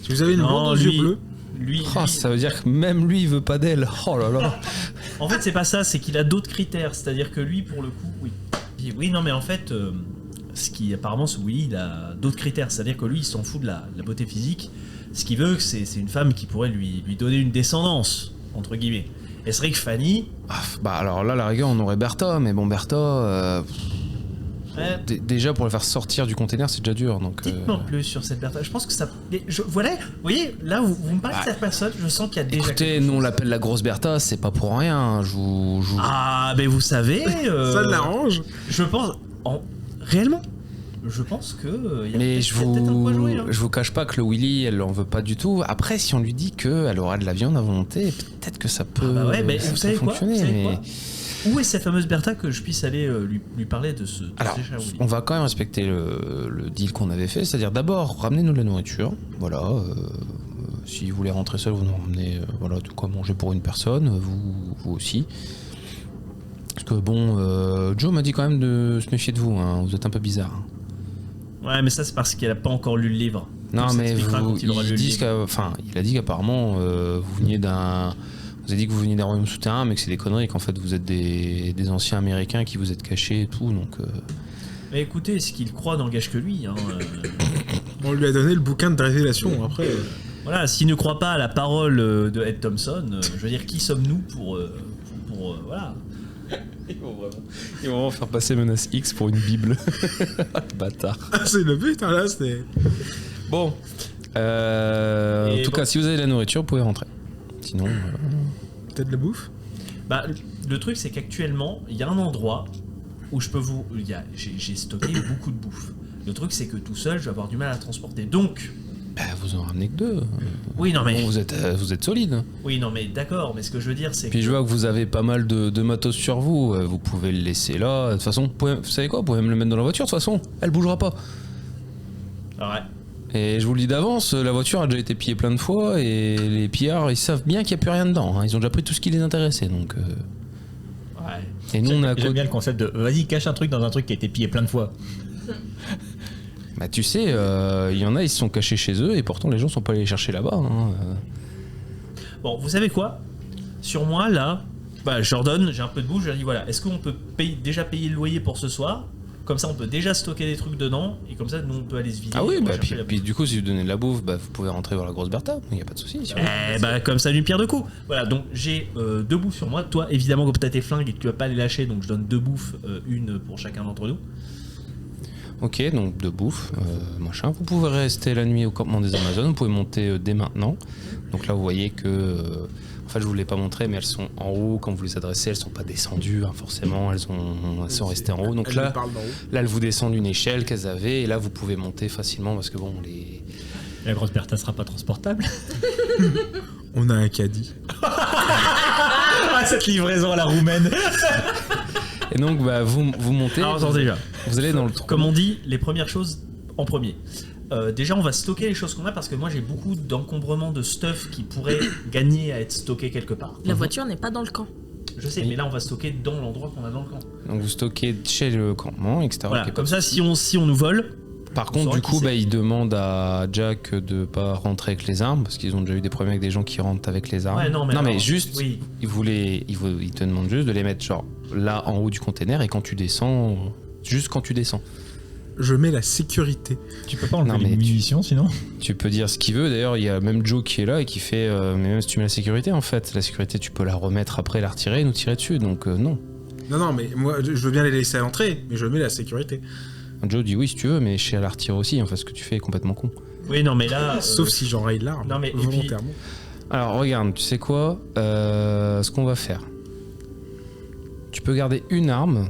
Si vous avez une Non, blonde aux yeux lui- bleus, Lui, Ah, ça veut dire que même lui, il veut pas d'elle. Oh là là. en fait, c'est pas ça, c'est qu'il a d'autres critères. C'est-à-dire que lui, pour le coup, oui. Oui, non, mais en fait, ce qui apparemment, ce Willy, il a d'autres critères. C'est-à-dire que lui, il s'en fout de la beauté physique. Ce qu'il veut, c'est une femme qui pourrait lui donner une descendance, entre guillemets. Et c'est vrai que Fanny, Ah, bah alors là, la rigueur, on aurait Bertha, mais bon, Bertha, déjà pour le faire sortir du container, c'est déjà dur. Donc, dites-moi plus sur cette personne. Je pense que ça. Voilà, vous voyez, là, vous me parlez de cette personne, je sens qu'il y a déjà. écoutez, quelque nous on chose. l'appelle la grosse Bertha, c'est pas pour rien. Je vous. Ah, mais vous savez. ça l'arrange. Je pense. Réellement, je pense que. Il y a Mais peut-être- je il y a peut-être un coup à jouer, hein. vous cache pas que le Willy, elle en veut pas du tout. Après, si on lui dit qu'elle aura de la viande à volonté, peut-être que ça peut, Ah bah ouais, mais ça vous peut savez quoi, fonctionner. vous savez mais... quoi Où est cette fameuse Bertha que je puisse aller lui parler de ce Alors, ces chats Willy on va quand même respecter le deal qu'on avait fait, c'est-à-dire d'abord ramenez-nous de la nourriture. Voilà. Si vous voulez rentrer seul, vous nous ramenez voilà, de quoi manger pour une personne, vous aussi. Parce que bon, Joe m'a dit quand même de se méfier de vous, hein, vous êtes un peu bizarre. Hein. Ouais, mais ça, c'est parce qu'elle a pas encore lu le livre. Non, Donc, ça mais expliquera vous, quand il aura lu le livre. il a dit qu'apparemment vous veniez d'un. Vous avez dit que vous veniez d'un royaume souterrain, mais que c'est des conneries, qu'en fait vous êtes des anciens américains qui vous êtes cachés et tout, donc. Mais écoutez, ce qu'il croit n'engage que lui. Hein, On lui a donné le bouquin de révélation. Après, voilà, s'il ne croit pas à la parole de Ed Thompson, je veux dire, qui sommes-nous pour voilà. Ils vont vraiment faire passer Menace X pour une bible. Bâtard. c'est le but, hein, là, c'est. Bon. En Et tout bon. cas, si vous avez de la nourriture, vous pouvez rentrer. Sinon. Peut-être de la bouffe. Bah, le truc, c'est qu'actuellement, il y a un endroit où je peux vous. J'ai stocké beaucoup de bouffe. Le truc, c'est que tout seul, je vais avoir du mal à transporter. Donc, Bah, vous en ramenez que deux. oui, non, mais. Bon, vous êtes solide. Oui, non, mais d'accord, mais ce que je veux dire, c'est Puis que. je vois que vous avez pas mal de matos sur vous. Vous pouvez le laisser là. De toute façon, vous savez quoi? Vous pouvez même le mettre dans la voiture. De toute façon, elle bougera pas. Ouais. Et je vous le dis d'avance, la voiture a déjà été pillée plein de fois et les pillards, ils savent bien qu'il n'y a plus rien dedans. Hein. Ils ont déjà pris tout ce qui les intéressait. Donc, Ouais. Et nous, on a J'aime bien le concept de vas-y, cache un truc dans un truc qui a été pillé plein de fois. Bah, tu sais, il y en a, ils se sont cachés chez eux et pourtant les gens sont pas allés les chercher là-bas. Hein. Bon, vous savez quoi? Sur moi, là, bah, je leur donne, j'ai un peu de bouffe, je leur dis voilà, est-ce qu'on peut déjà payer le loyer pour ce soir? Comme ça, on peut déjà stocker des trucs dedans et comme ça, nous, on peut aller se vider. Ah oui, on va bah, chercher la puis bouffe. du coup, si vous donnez de la bouffe, bah, vous pouvez rentrer voir la grosse Bertha. Il n'y a pas de souci. Si vous voulez. Eh bah, comme ça, d'une pierre deux coups. Voilà, donc j'ai deux bouffes sur moi. Toi, évidemment, comme t'as tes flingues et que tu vas pas les lâcher, donc je donne deux bouffes, une pour chacun d'entre nous. Ok, donc de bouffe, machin. Vous pouvez rester la nuit au campement des Amazones. Vous pouvez monter dès maintenant. Donc là, vous voyez que. En fait, je vous l'ai pas montré, mais elles sont en haut. Quand vous les adressez, elles sont pas descendues, hein, forcément. Elles sont restées en haut. Donc Elle là, nous parle d'en haut. là, elles vous descendent une échelle qu'elles avaient. Et là, vous pouvez monter facilement parce que bon, les. La grosse Bertha sera pas transportable. On a un caddie. Ah, cette livraison à la roumaine. Et donc, bah, vous montez. Alors, attends, déjà. Vous allez dans le trou. Comme on dit, les premières choses en premier. Déjà, on va stocker les choses qu'on a parce que moi j'ai beaucoup d'encombrements de stuff qui pourraient gagner à être stocké quelque part. La voiture n'est pas dans le camp. Je sais, mais là on va stocker dans l'endroit qu'on a dans le camp. Donc vous stockez chez le campement, etc. Voilà, Ok, comme ça, si on nous vole, Par on contre, saura du qui coup, c'est. bah, ils demandent à Jack de pas rentrer avec les armes parce qu'ils ont déjà eu des problèmes avec des gens qui rentrent avec les armes. Ouais, non, mais alors, juste, oui. ils te demandent juste de les mettre genre là en haut du container et quand tu descends, juste quand tu descends. Je mets la sécurité. Tu peux pas enlever Non, mais les munitions sinon? Tu peux dire ce qu'il veut. D'ailleurs, il y a même Joe qui est là et qui fait mais même si tu mets la sécurité, en fait, la sécurité, tu peux la remettre après, la retirer et nous tirer dessus. Donc non. Non, mais moi, je veux bien les laisser à l'entrée, mais je mets la sécurité. Joe dit oui si tu veux, mais je sais la retirer aussi. En fait, ce que tu fais est complètement con. Oui, non, mais là. Sauf si j'enraye l'arme. non, mais- et puis- volontairement. Alors regarde, tu sais quoi, ce qu'on va faire. Tu peux garder une arme.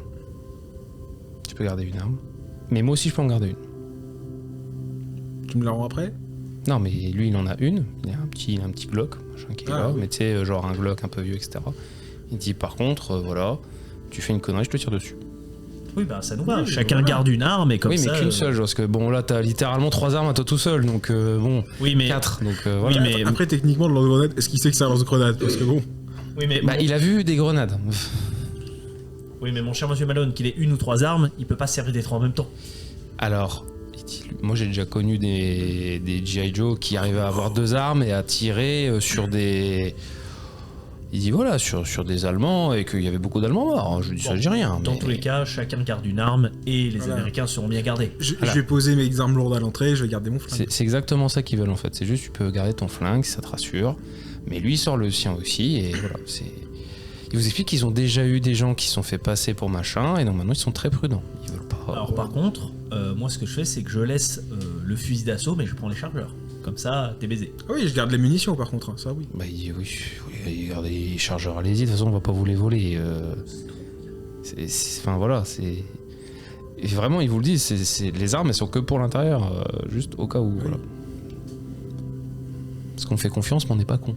Mais moi aussi je peux en garder une. Tu me la rends après? Non mais lui il en a une. Il a un petit Glock machin, qui est Ah, là. oui. Mais tu sais genre un Glock un peu vieux etc. Il dit par contre voilà, tu fais une connerie je te tire dessus. Oui, bah ça nous va. Oui, Chacun voilà. garde une arme et comme Oui, mais ça. qu'une seule, parce que bon, là, t'as littéralement 3 armes à toi tout seul, donc bon, Oui, mais 4, donc Oui, voilà. mais Après, techniquement, le lance-grenade, est-ce qu'il sait que c'est un lance-grenade? Parce que bon. oui, mais Bah, il a vu des grenades. oui, mais mon cher Monsieur Malone, qu'il ait une ou 3 armes, il peut pas servir des 3 en même temps. Alors, moi j'ai déjà connu des G.I. Joe qui arrivaient à avoir 2 armes et à tirer sur des. Il dit voilà, sur des Allemands et qu'il y avait beaucoup d'Allemands morts. Je dis ça, je dis rien. Dans mais- tous les cas, chacun garde une arme et les Voilà. Américains seront bien gardés. Je Voilà. vais poser mes armes lourdes à l'entrée, je vais garder mon flingue. C'est exactement ça qu'ils veulent en fait. C'est juste tu peux garder ton flingue si ça te rassure. Mais lui il sort le sien aussi et voilà. Il vous explique qu'ils ont déjà eu des gens qui se sont fait passer pour machin et donc maintenant ils sont très prudents. Ils veulent pas. Alors par contre, moi ce que je fais, c'est que je laisse le fusil d'assaut, mais je prends les chargeurs. Comme ça, t'es baisé. Ah oui, je garde les munitions par contre, hein, ça oui. Bah il dit oui, regardez les chargeurs, allez-y, de toute façon on va pas vous les voler. Enfin voilà, c'est. Et vraiment ils vous le disent, les armes elles sont que pour l'intérieur, juste au cas où. Voilà. Parce qu'on fait confiance mais on n'est pas con.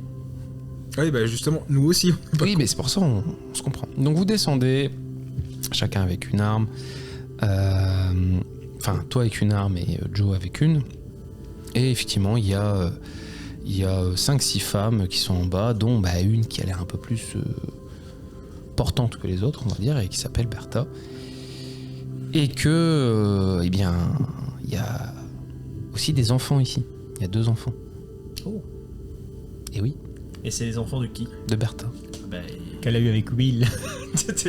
Ah oui, bah justement, nous aussi. Oui mais c'est pour ça on se comprend. Donc vous descendez, chacun avec une arme. Enfin toi avec une arme et Joe avec une. Et effectivement, il y a 5-6 femmes qui sont en bas, dont bah, une qui a l'air un peu plus portante que les autres, on va dire, et qui s'appelle Bertha. Et que, eh bien, il y a aussi des enfants ici. Il y a 2 enfants. Oh. Et oui, Et c'est les enfants de qui? de Bertha. Bah, Qu'elle a eu avec Will.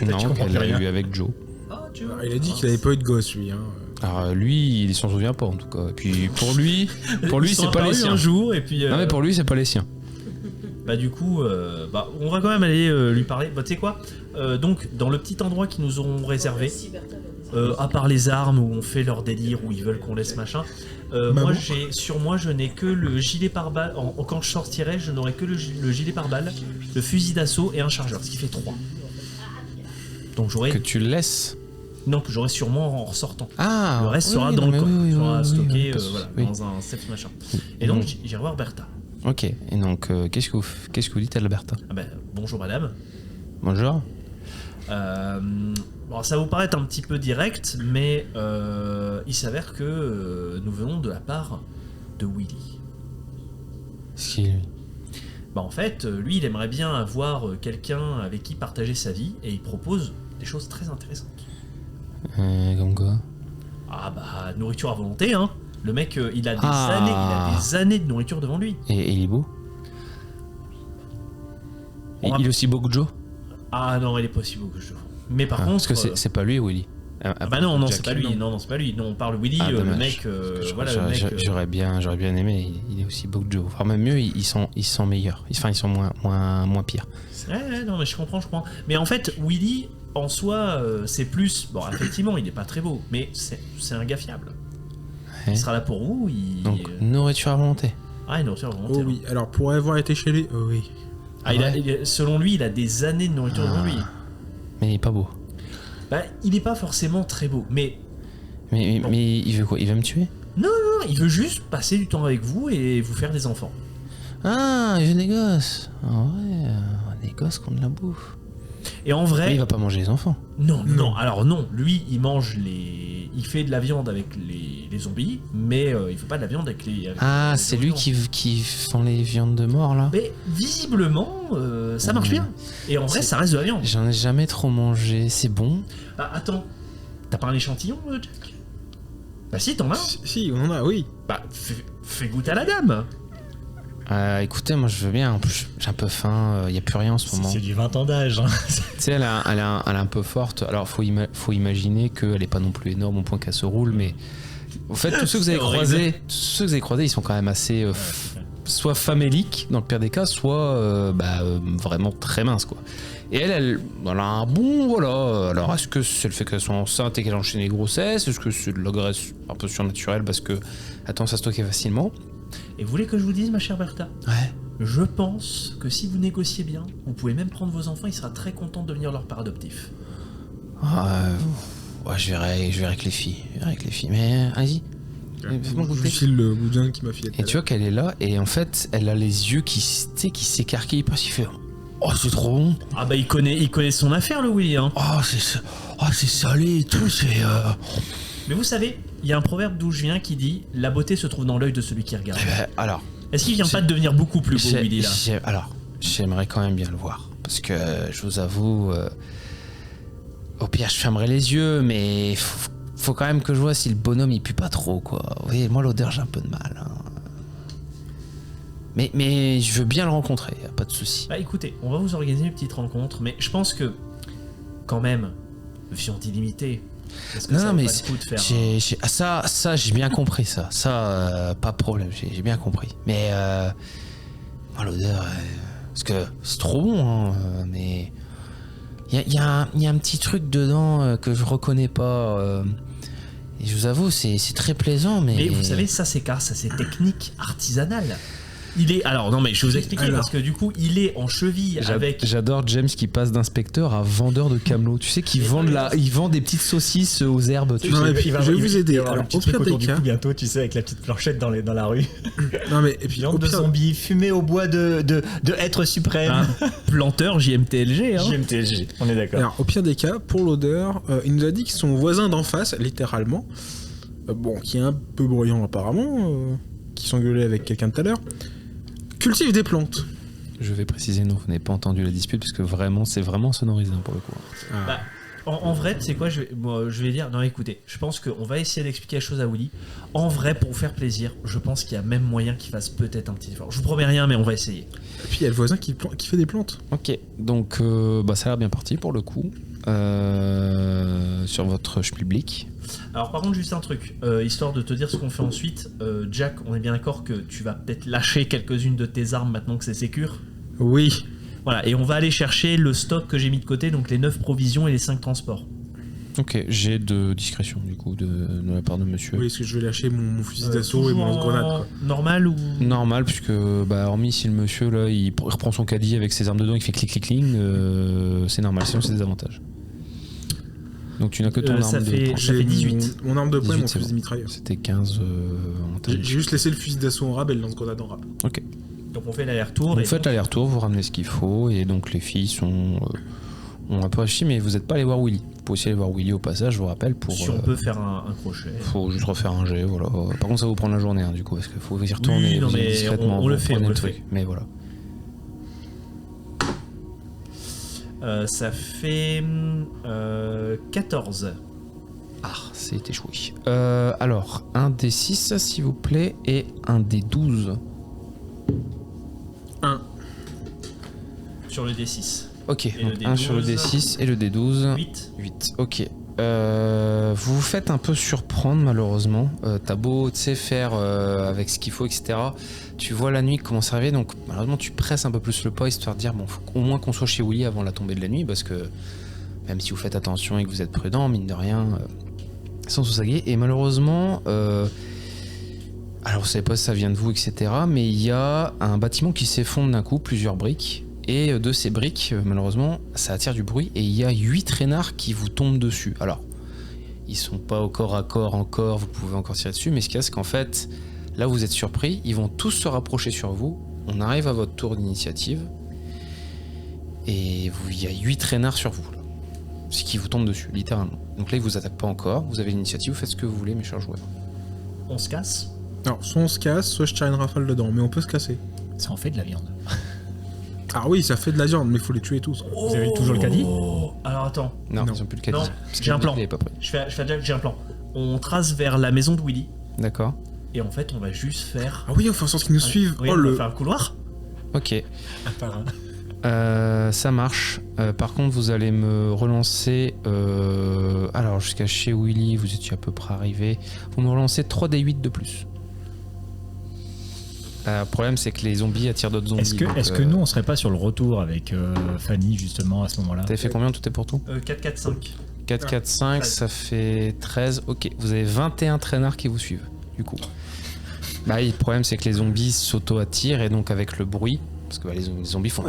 Non, comprends qu'elle plus a rien. eu avec Joe. Ah, tu Il a dit qu'il avait pas eu de gosse, lui. Hein. Alors lui, il s'en souvient pas en tout cas. Et puis pour lui, Ils sont c'est pas les apparus siens. un jour et puis. Non mais pour lui, c'est pas les siens. Bah du coup, bah, on va quand même aller lui parler. Bah tu sais quoi, donc dans le petit endroit qu'ils nous auront réservé, à part les armes où on fait leur délire, où ils veulent qu'on laisse machin, moi sur moi je n'ai que le gilet pare-balles. Quand je sortirai, je n'aurai que le gilet pare-balles, le fusil d'assaut et un chargeur, ce qui fait 3. Donc j'aurai Que tu laisses. non que j'aurai sûrement en ressortant. Ah. Le reste oui, sera oui, dans non, le mais coin, oui, oui, sera oui, stocké oui, voilà, oui. dans un safe machin. Et donc j'irai voir Bertha. Ok. Et donc qu'est-ce que vous dites à la Bertha? Ah ben, bonjour madame. Bonjour. Bon, ça va vous paraître un petit peu direct, mais il s'avère que nous venons de la part de Willy. Bah en fait, lui, il aimerait bien avoir quelqu'un avec qui partager sa vie, et il propose des choses très intéressantes. Comme quoi? Ah bah, nourriture à volonté, hein. Le mec, il a Ah. des années de nourriture devant lui. Et il est beau? On va- Il est aussi beau que Joe? Ah non, il est pas aussi beau que je. Mais par contre... Parce que c'est pas lui, Willy. Ah bah non, c'est pas lui. Non, c'est pas lui. Non, on parle Willy, Ah, le dommage. mec... voilà, le J'aurais mec... j'aurais bien aimé, il est aussi beau que Joe. Enfin, même mieux, ils sont meilleurs. Enfin, ils sont moins pires. Ouais, non, mais je comprends. Mais en fait, Willy, en soi, c'est plus... Bon, effectivement, il est pas très beau, mais c'est un gars fiable. Ouais. Il sera là pour vous, Donc, nourriture à volonté. Ah, une nourriture Oh volontaire. oui, alors pour avoir été chez lui, oh oui. Ah, selon lui, il a des années de nourriture devant lui. Mais il est pas beau. Bah, il est pas forcément très beau, mais... Mais Bon. il veut quoi? Il veut me tuer? Non, il veut juste passer du temps avec vous et vous faire des enfants. Ah, il veut des gosses. Ah ouais, des gosses qui ont de la bouffe. Et en Mais vrai... il va pas manger les enfants. Non, alors non, lui, il mange il fait de la viande avec les zombies, mais il fait pas de la viande avec les... Ah, les c'est lui vivants. qui font les viandes de mort, là? Mais visiblement, ça marche bien. Et en vrai, ça reste de la viande. J'en ai jamais trop mangé, c'est bon? Bah attends, t'as pas un échantillon, Jack? Bah si, t'en as un. Si, on en a, oui. Bah fais goûter à la dame. Écoutez, moi je veux bien, en plus j'ai un peu faim, il y a plus rien en ce moment. C'est du 20 ans d'âge. Hein. Tu sais, elle est un peu forte, alors faut imaginer qu'elle est pas non plus énorme au point qu'elle se roule, mais en fait tous ceux que vous avez croisés, ils sont quand même assez soit faméliques dans le pire des cas, soit vraiment très minces quoi. Et elle a un bon, voilà. Alors est-ce que c'est le fait qu'elle soit enceinte et qu'elle enchaîne les grossesses? Est-ce que c'est de la graisse un peu surnaturelle parce que elle a tendance à stocker facilement? Et vous voulez que je vous dise, ma chère Bertha? Ouais. Je pense que si vous négociez bien, vous pouvez même prendre vos enfants, il sera très content de devenir leur père adoptif. Ouais, je verrai avec les filles. Mais vas-y. Fais-moi Je goûter. lui file le boudin qui m'a filé. Et tu vois qu'elle est là, et en fait, elle a les yeux qui s'écarquillent parce qu'il fait. Oh, c'est trop bon. Ah bah il connaît son affaire le Willy hein. Oh, c'est salé et tout, c'est... Mais vous savez, il y a un proverbe d'où je viens qui dit « La beauté se trouve dans l'œil de celui qui regarde alors... ». Est-ce qu'il vient pas de devenir beaucoup plus beau Willy là? Alors, j'aimerais quand même bien le voir. Parce que, je vous avoue... au pire, je fermerai les yeux, mais... Faut quand même que je vois si le bonhomme il pue pas trop, quoi. Vous voyez, moi l'odeur j'ai un peu de mal. Hein. Mais je veux bien le rencontrer, y a pas de souci. Bah écoutez, on va vous organiser une petite rencontre, mais je pense que, quand même, viande illimitée. Est-ce que ça vaut pas le coup de faire ça j'ai bien compris ça. Ça, pas de problème, j'ai bien compris. Mais l'odeur, parce que c'est trop bon, hein, mais il y a un petit truc dedans que je reconnais pas. Et je vous avoue, c'est très plaisant, mais... Mais vous savez, ça c'est technique artisanale. Il est... Alors non mais je vais vous expliquer parce que du coup il est en cheville avec... J'adore James qui passe d'inspecteur à vendeur de camelot. Tu sais qu'il vend des petites saucisses aux herbes. Tu sais. Je vais vous aider. Alors, Alors, au pire des cas, bientôt, tu sais, avec la petite planchette dans la rue. Non mais et puis Viande de zombie, fumée au bois de être suprême. Planteur JMTLG. Hein. JMTLG, on est d'accord. Alors, au pire des cas, pour l'odeur, il nous a dit que son voisin d'en face, littéralement, qui est un peu bruyant apparemment, qui s'engueulait avec quelqu'un tout à l'heure, cultive des plantes. Je vais préciser, non, vous n'avez pas entendu la dispute, parce que vraiment, c'est vraiment sonorisé pour le coup. Ah. Bah, en vrai, tu sais quoi, je vais dire, non écoutez, je pense qu'on va essayer d'expliquer la chose à Willy. En vrai, pour vous faire plaisir, je pense qu'il y a même moyen qu'il fasse peut-être un petit effort. Je vous promets rien, mais on va essayer. Et puis il y a le voisin qui fait des plantes. Ok, donc ça a l'air bien parti pour le coup. Sur votre schmilblick. Alors par contre juste un truc, histoire de te dire ce qu'on fait ensuite, Jack, on est bien d'accord que tu vas peut-être lâcher quelques-unes de tes armes maintenant que c'est sécure. Oui. Voilà, et on va aller chercher le stock que j'ai mis de côté, donc les 9 provisions et les 5 transports. Ok, j'ai de discrétion du coup de la part de monsieur. Oui, est-ce que je vais lâcher mon fusil d'assaut et mon lance-grenade quoi. Normal ou... Normal, puisque hormis si le monsieur là il reprend son caddie avec ses armes dedans, il fait clic clic clic, c'est normal, sinon c'est des avantages. Donc tu n'as que ton arme ça de fait poing. ça fait 18. Mon arme de poing et mon 18, c'est fusil bon. mitrailleur. C'était 15 avantages. J'ai juste laissé le fusil d'assaut en rab et le lance-grenade en rab. Ok. Donc on fait l'aller-retour. Vous et faites l'aller-retour, vous ramenez ce qu'il faut, et donc les filles ont un peu réfléchi, mais vous n'êtes pas allé voir Willy. Vous pouvez aussi aller voir Willy au passage, je vous rappelle, pour... si on peut faire un crochet. Faut juste refaire un jet, voilà. Par contre, ça va vous prendre la journée, hein, du coup, parce qu'il faut y retourner Oui, non, mais discrètement. on le vous fait, prenez on le le truc. fait. Mais voilà. Ça fait 14. Ah, c'est échoué. Alors, un des 6, s'il vous plaît, et un des 12. 1. Sur le D6. Ok, Et donc le un D12, sur le D6 et le D12. 8. Ok. Vous vous faites un peu surprendre malheureusement. T'as beau faire avec ce qu'il faut, etc. Tu vois la nuit commence à arriver, donc malheureusement tu presses un peu plus le pas histoire de dire bon, faut au moins qu'on soit chez Willy avant la tombée de la nuit, parce que même si vous faites attention et que vous êtes prudent, mine de rien, sans sous-saguer. Et malheureusement, alors vous savez pas si ça vient de vous, etc. Mais il y a un bâtiment qui s'effondre d'un coup, plusieurs briques. Et de ces briques, malheureusement, ça attire du bruit et il y a 8 traînards qui vous tombent dessus. Alors, ils sont pas au corps à corps encore, vous pouvez encore tirer dessus, mais ce qu'il y a, c'est qu'en fait, là vous êtes surpris, ils vont tous se rapprocher sur vous, on arrive à votre tour d'initiative, et il y a 8 traînards sur vous, là. Ce qui vous tombe dessus, littéralement. Donc là, ils vous attaquent pas encore, vous avez l'initiative, vous faites ce que vous voulez, mes chers joueurs. On se casse. Alors, soit on se casse, soit je tire une rafale dedans, mais on peut se casser. Ça en fait de la viande. Ah oui, ça fait de la viande, mais il faut les tuer tous. Vous avez toujours le caddie ? Alors attends, Non, Non. ils ont plus le caddie. Non, Parce j'ai un que plan. vous l'avez pas pris. je fais Jack, j'ai un plan. On trace vers la maison de Willy, D'accord. et en fait on va juste faire... Ah oui, on fait en sorte qu'ils nous suivent. Oui, Oh on va le. faire un couloir. Ok. Un par un. Ça marche. Par contre, vous allez me relancer. Alors, jusqu'à chez Willy, vous étiez à peu près arrivé. Vous me relancez 3d8 de plus. Le problème, c'est que les zombies attirent d'autres zombies. Est-ce que nous, on serait pas sur le retour avec Fanny, justement, à ce moment-là ? T'avais fait combien tout est pour tout 4, 4, 5. 4, 4, 5, 13. ça fait 13. Ok, vous avez 21 traînards qui vous suivent, du coup. Bah, oui, le problème, c'est que les zombies s'auto-attirent, et donc avec le bruit, parce que les zombies font.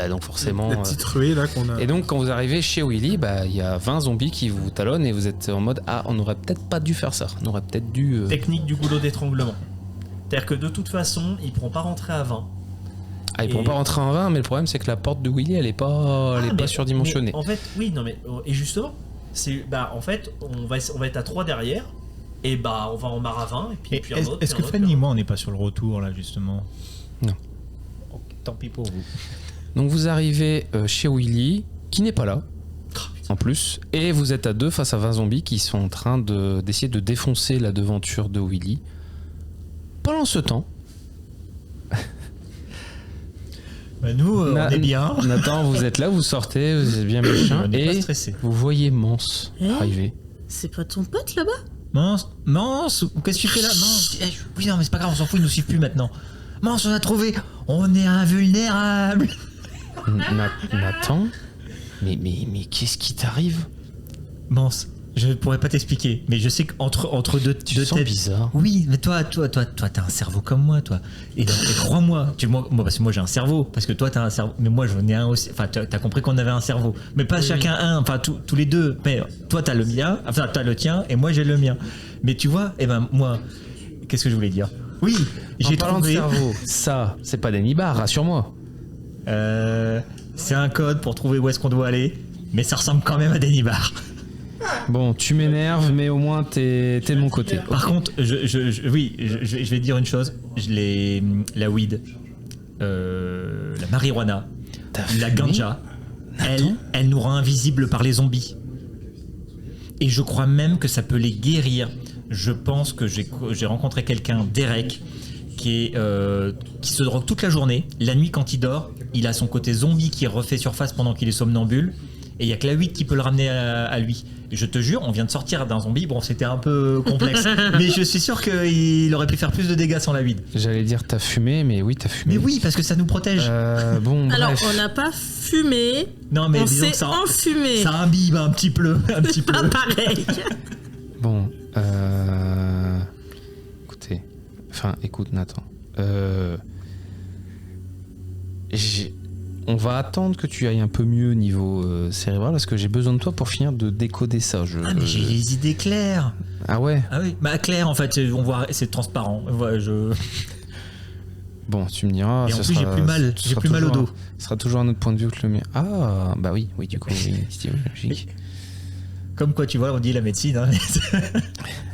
Donc forcément. La petite ruée là qu'on a. Et donc, quand vous arrivez chez Willy, bah, il y a 20 zombies qui vous talonnent, et vous êtes en mode ah, on aurait peut-être pas dû faire ça. On aurait peut-être dû. Technique du goulot d'étranglement. C'est-à-dire que de toute façon, ils ne pourront pas rentrer à 20. Ah, ils pourront pas rentrer en 20, mais le problème c'est que la porte de Willy elle est pas surdimensionnée. En fait, oui, non mais et justement, c'est en fait, on va être à 3 derrière et on va en marre à 20 et puis un autre. Est-ce que Fanny et moi on n'est pas sur le retour là justement? Non. Ok, tant pis pour vous. Donc vous arrivez chez Willy, qui n'est pas là, en plus, et vous êtes à 2 face à 20 zombies qui sont en train d'essayer de défoncer la devanture de Willy. Pendant ce temps, Nous, on est bien. Nathan, vous êtes là, vous sortez, vous êtes bien machin, On n'est pas et stressé. vous voyez Mance arriver. C'est pas ton pote là-bas? Mance, qu'est-ce que tu fais là? Mance, oui, non, mais c'est pas grave, on s'en fout, il nous suit plus maintenant. Mance, on a trouvé, on est invulnérable. Nathan, mais qu'est-ce qui t'arrive? Mance, je pourrais pas t'expliquer, mais je sais qu'entre deux sens têtes bizarre. Oui, mais toi, t'as un cerveau comme moi, toi. Et crois-moi, moi, parce que moi j'ai un cerveau, parce que toi t'as un cerveau, mais moi j'en ai un aussi. Enfin, t'as compris qu'on avait un cerveau, mais pas chacun un. Enfin, tous les deux. Mais toi t'as le mien, enfin t'as le tien, et moi j'ai le mien. Mais tu vois, moi, qu'est-ce que je voulais dire? Oui, j'ai trouvé. De cerveau, ça, c'est pas des nibards, rassure-moi. C'est un code pour trouver où est-ce qu'on doit aller, mais ça ressemble quand même à des nibards. Bon, tu m'énerves, mais au moins t'es de mon côté. Par contre, je vais te dire une chose. La weed, la marijuana, la ganja, elle nous rend invisibles par les zombies. Et je crois même que ça peut les guérir. Je pense que j'ai rencontré quelqu'un, Derek, qui se drogue toute la journée. La nuit, quand il dort, il a son côté zombie qui refait surface pendant qu'il est somnambule. Et il n'y a que la weed qui peut le ramener à lui. Et je te jure, on vient de sortir d'un zombie. Bon, c'était un peu complexe. Mais je suis sûr qu'il aurait pu faire plus de dégâts sans la weed. J'allais dire t'as fumé, mais oui, t'as fumé. Mais oui, parce que ça nous protège. Bon, Alors, bref. on n'a pas fumé. Non, mais on disons s'est que ça enfumé. Ça imbibe un petit peu. Pas pareil. Bon, écoute Nathan. On va attendre que tu ailles un peu mieux niveau cérébral parce que j'ai besoin de toi pour finir de décoder ça. Mais j'ai les idées claires. Ah ouais? Ah oui, clair en fait, on voit, c'est transparent. Bon, tu me diras. Et en plus, j'ai plus mal au dos. Ce sera toujours un autre point de vue que le mien. Ah, bah oui, du coup, oui, c'est logique. Comme quoi, tu vois, on dit la médecine. Hein.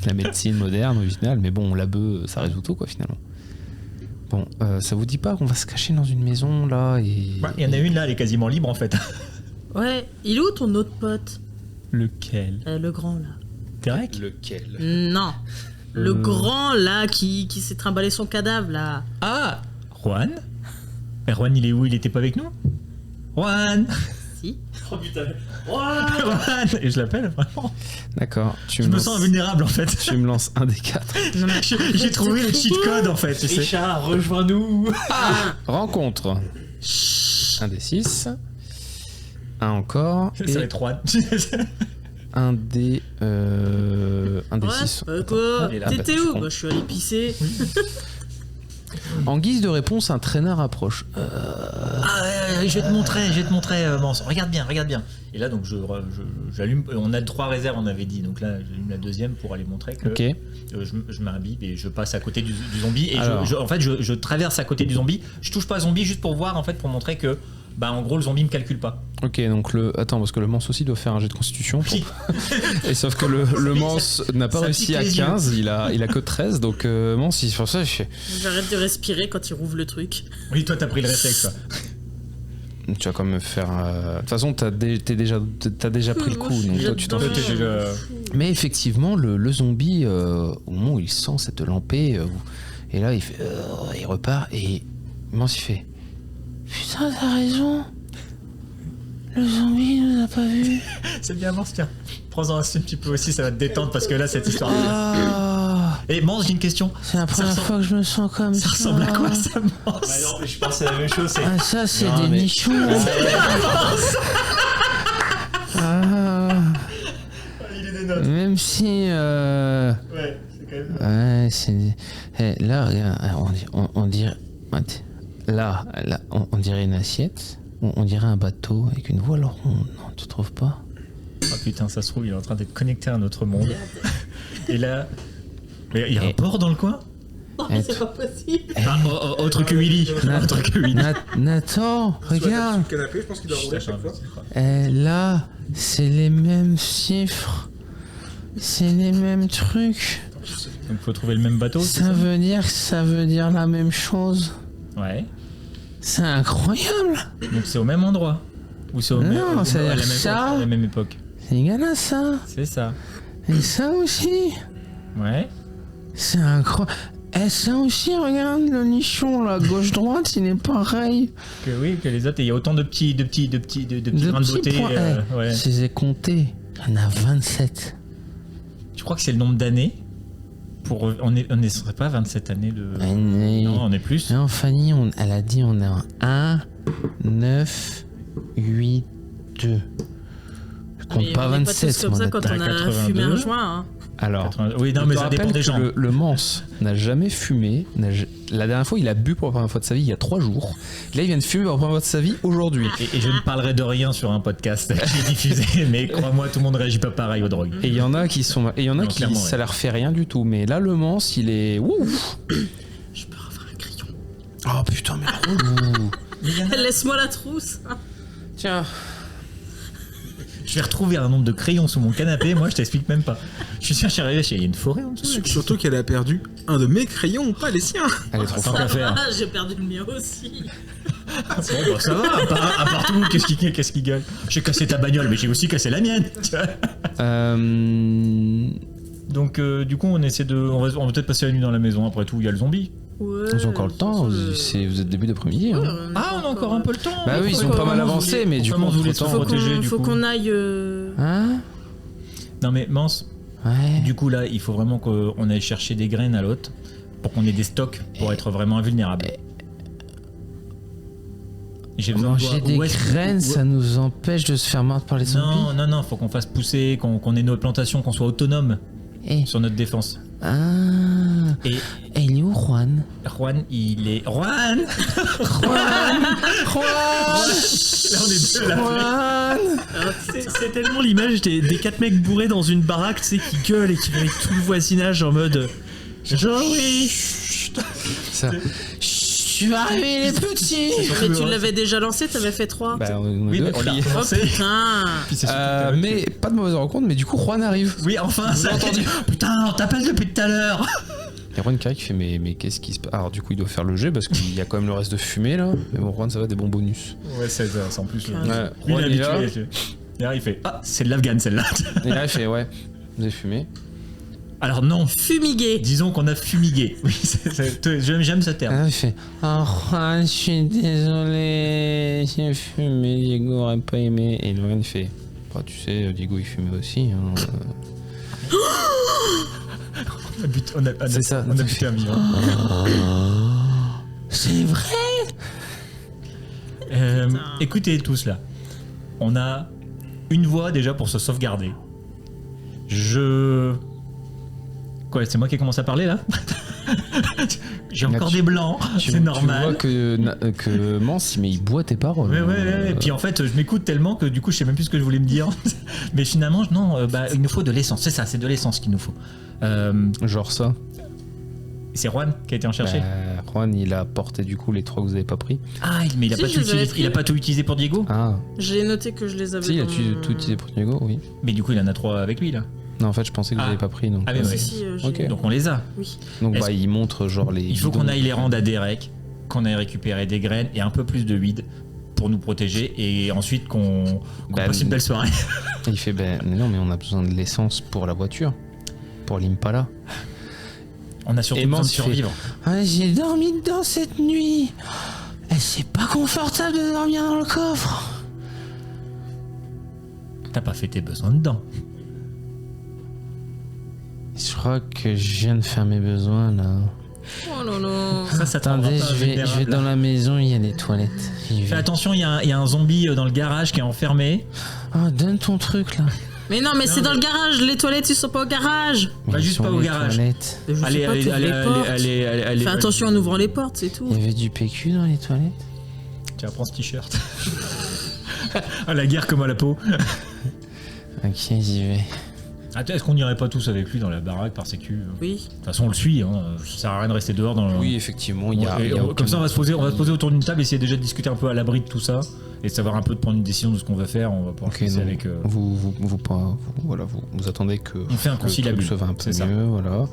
La médecine moderne, au final, mais bon, la bœuf, ça résout tout, quoi, finalement. Bon, ça vous dit pas qu'on va se cacher dans une maison, là, et... Il y en a une, là, elle est quasiment libre, en fait. Ouais, il est où ton autre pote? Lequel? Le grand, là. Derek? Lequel? Non. Le grand, là, qui s'est trimballé son cadavre, là. Ah, Juan? Mais Juan, il est où? Il était pas avec nous? Juan! Si. Oh putain. Juan! Et je l'appelle, vraiment. D'accord. Je me sens invulnérable, en fait. Tu me lances un des 4. Non, mais J'ai trouvé le cheat code, en fait. Tu sais. Richard, rejoins-nous. Rencontre. Un des 6. Un encore. Ça va être Juan. Un des 6. Quoi? Il est là, T'étais bah, où? je Bah, je suis allé pisser. En guise de réponse, un traîneur approche. Je vais te montrer, Mance. Regarde bien. Et là, donc, j'allume. On a 3 réserves, on avait dit. Donc là, j'allume la deuxième pour aller montrer que Ok. je m'imbibe et je passe à côté du zombie. Et Alors. en fait, je traverse à côté du zombie. Je touche pas au zombie juste pour voir, en fait, pour montrer que, en gros, le zombie me calcule pas. Ok, donc attends, parce que le Mance aussi doit faire un jet de constitution. Oui. Et sauf que le Mance n'a pas Ça réussi pique à les 15, il a que 13, donc Mance, il fait ça, je fais... J'arrête de respirer quand il rouvre le truc. Oui, toi, t'as pris le réflexe, toi. Tu vas quand même faire... De toute façon, t'as déjà pris le coup, donc toi, tu t'en J'adore. fais. Mais effectivement, le zombie, au moment où il sent cette lampée, et là, il repart, et Mance, il fait... Putain, t'as raison. Le zombie nous a pas vus. C'est bien, Mance, tiens. Prends-en un petit peu aussi, ça va te détendre parce que là, cette histoire. Ah, Et Mance, j'ai une question. c'est la première fois que je me sens comme ça. Ça ressemble à quoi, ça, Mance? Bah non, mais je pensais la même chose. C'est... Ah, ça, c'est Non, des mais- nichons. Ah, Il est des notes. même si... Ouais, c'est quand même. Ouais, c'est... là, regarde, on dirait... Là, on dirait une assiette. On dirait un bateau avec une voile ronde. Non, tu trouves pas? Ah putain, ça se trouve, il est en train d'être connecté à un autre monde. Et là. Mais il y a un port dans le coin? Oh, Et c'est pas possible. Autre que Willy. Autre que Willy. Nathan, regarde. Sur le canapé, je pense qu'il doit rouler à chaque fois. Là, c'est les mêmes chiffres. C'est les mêmes trucs. Donc faut trouver le même bateau. Ça veut dire la même chose. Ouais. C'est incroyable. Donc c'est au même endroit. Ou c'est au Non, même c'est à la même ça. à la même époque. C'est dégueulasse ça. C'est ça. Et ça aussi. Ouais. C'est incroyable. Et ça aussi, regarde le nichon là, gauche-droite, il est pareil. Que oui, que les autres, et il y a autant de petits grains de beauté. points. Ouais. Je les ai comptés. Il y en a 27. Je crois que c'est le nombre d'années. On ne serait pas 27 années de. Non, on est plus. Non, Fanny, elle a dit on est en 1, 9, 8, 2. Je compte pas 27. C'est comme ça quand on a 82. fumé un joint. Hein. Alors, Oui, non, je mais te ça dépend rappelle des gens. que le Mans n'a jamais fumé. La dernière fois, il a bu pour la première fois de sa vie il y a 3 jours. Là, il vient de fumer pour la première fois de sa vie aujourd'hui. Et je ne parlerai de rien sur un podcast qui est diffusé, mais crois-moi, tout le monde réagit pas pareil aux drogues. Et il y en a qui sont. Et il y en a Non, qui clairement, ça leur fait rien du tout. Mais là, le Mans, il est. Ouf. Je peux avoir un crayon. Oh putain, mais relou. Laisse-moi la trousse. Tiens. Je vais retrouver un nombre de crayons sous mon canapé, moi je t'explique même pas. Je suis sûr que je suis arrivé chez. Il y a une forêt en dessous. Surtout qu'elle a perdu un de mes crayons, pas les siens. Elle est trop Tant forte. qu'à faire. Ah, j'ai perdu le mien aussi. Bon, bah, ça va, à part tout, qu'est-ce qui gueule. J'ai cassé ta bagnole, mais j'ai aussi cassé la mienne. Donc, du coup, on essaie de. On va peut-être passer la nuit dans la maison, après tout, il y a le zombie. Ouais. Ils ont encore le temps. Vous êtes début d'après-midi. Hein. Ah, on a encore un peu le temps. Bah oui, ils ont pas mal avancé, mais du coup, on voulait entre-temps- se protéger, du Faut coup. qu'on aille. Hein? Non, mais Mance, Ouais. du coup, là, il faut vraiment qu'on aille chercher des graines à l'autre pour qu'on ait des stocks pour être vraiment invulnérable. J'ai besoin de Manger voir des où est-ce- graines, où- ça nous empêche de se faire mordre par les zombies. Non, faut qu'on fasse pousser, qu'on ait notre plantation, qu'on soit autonome Eh. sur notre défense. Ah. Et Et il est où, Juan? Juan, il est. Juan Juan. Là, on est deux, là. Juan. C'est tellement l'image des 4 mecs bourrés dans une baraque, tu sais, qui gueulent et qui réveillent tout le voisinage en mode. Genre oui. Ça. Tu vas arriver, les petits. Mais tu l'avais déjà lancé, t'avais fait 3. Bah, on Oui, doit mais on l'a crier. Oh recommencé. putain. Puis c'est surtout que- Mais pas de mauvaise rencontre, mais du coup, Juan arrive. Oui, enfin, ça entendu. Putain, on t'appelle depuis tout à l'heure. Et Juan qui arrive, qui fait mais qu'est-ce qui se passe? Alors, du coup, il doit faire le jet parce qu'il y a quand même le reste de fumée là. Mais bon, Juan, ça va, des bons bonus. Ouais, c'est en plus. Ouais. Ouais, Lui, il Juan est est là. habitué. Et là, il fait Ah, c'est de l'Afghan celle-là. Et là, il fait ouais, vous avez fumé. Alors, non, Fumigué. disons qu'on a fumigué. Oui, j'aime ce Et terme. là, il fait oh, Juan, je suis désolé, j'ai fumé, Diego aurait pas aimé. Et Logan, il fait bah, tu sais, Diego, il fumait aussi. Hein. C'est ça. On a buté un vivant. C'est vrai. Écoutez tous là, on a une voie déjà pour se sauvegarder. Quoi, c'est moi qui ai commencé à parler là? J'ai Là, encore tu- des blancs, c'est Tu vois normal. que Mance, mais il boit tes paroles. Ouais. Et puis en fait, je m'écoute tellement que du coup, je sais même plus ce que je voulais me dire. Mais finalement, non, il nous faut de l'essence. C'est ça, c'est de l'essence qu'il nous faut. Genre ça. C'est Juan qui a été en chercher. Bah, Juan, il a porté du coup les 3 que vous avez pas pris. Ah, mais il a Si, pas je tout les avais utilisé. pris. Il a pas tout utilisé pour Diego. Ah, J'ai noté que je les avais. si, il a dans tout utilisé pour Diego, oui. Mais du coup, il en a 3 avec lui là. Non, en fait, je pensais que vous Ah. n'avez pas pris. Donc, Ah, mais ouais. Si, j'ai- Ok. Donc on les a. Oui. donc Est-ce- bah, il montre genre les. Il faut bidons. qu'on aille les rendre à Derek, qu'on aille récupérer des graines et un peu plus de weed pour nous protéger et ensuite qu'on Bah, passe une belle soirée. Et il fait ben non, mais on a besoin de l'essence pour la voiture. Pour l'Impala. On a surtout Et besoin de Mance fait- survivre. Ah, j'ai dormi dedans cette nuit. Et c'est pas confortable de dormir dans le coffre. T'as pas fait tes besoins dedans. Je crois que je viens de faire mes besoins là. Oh non, non. Ça te rendra Attendez, pas je vais vulnérable. dans la maison, il y a des toilettes. J'y vais. Fais attention, il y a un zombie dans le garage qui est enfermé. Oh, donne ton truc là. Mais non, mais c'est dans le garage. Les toilettes, ils sont pas au garage. Va ils juste sont pas au les garage. toilettes. Je sais pas, t'ouvres les portes. Fais attention en ouvrant les portes, c'est tout. Il y avait du PQ dans les toilettes. Tiens, prends ce t-shirt. À la guerre comme à la peau. Ok, j'y vais. Attends, est-ce qu'on n'irait pas tous avec lui dans la baraque par sécu? Oui. De toute façon, on le suit, hein. Ça sert à rien de rester dehors dans le... Oui, effectivement, il y a, Et comme ça, on va se poser autour d'une table, essayer déjà de discuter un peu à l'abri de tout ça, et de savoir un peu de prendre une décision de ce qu'on va faire. On va pouvoir Ok, passer non. avec... Vous attendez que On fait un le truc conciliabule, se va un peu c'est ça. mieux, voilà.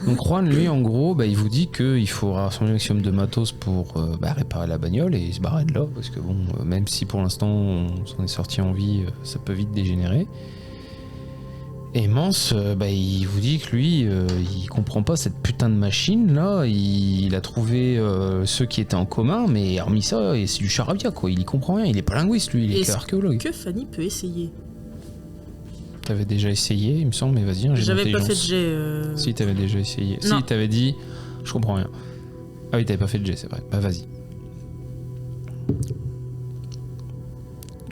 Donc Juan, lui, en gros, il vous dit qu'il faut rassembler un maximum de matos pour réparer la bagnole et se barrer de là, parce que bon, même si pour l'instant on s'en est sorti en vie, ça peut vite dégénérer. Et Mance, il vous dit que lui, il comprend pas cette putain de machine là. Il a trouvé ceux qui étaient en commun, mais hormis ça, et c'est du charabia quoi. Il y comprend rien. Il est pas linguiste lui, il est Est-ce archéologue. que Fanny peut essayer? T'avais déjà essayé, il me semble, mais vas-y. J'ai J'avais pas fait de d'intelligence. jet. Si t'avais déjà essayé. Non. Si t'avais dit, je comprends rien. Ah oui, t'avais pas fait de jet, c'est vrai. Bah vas-y.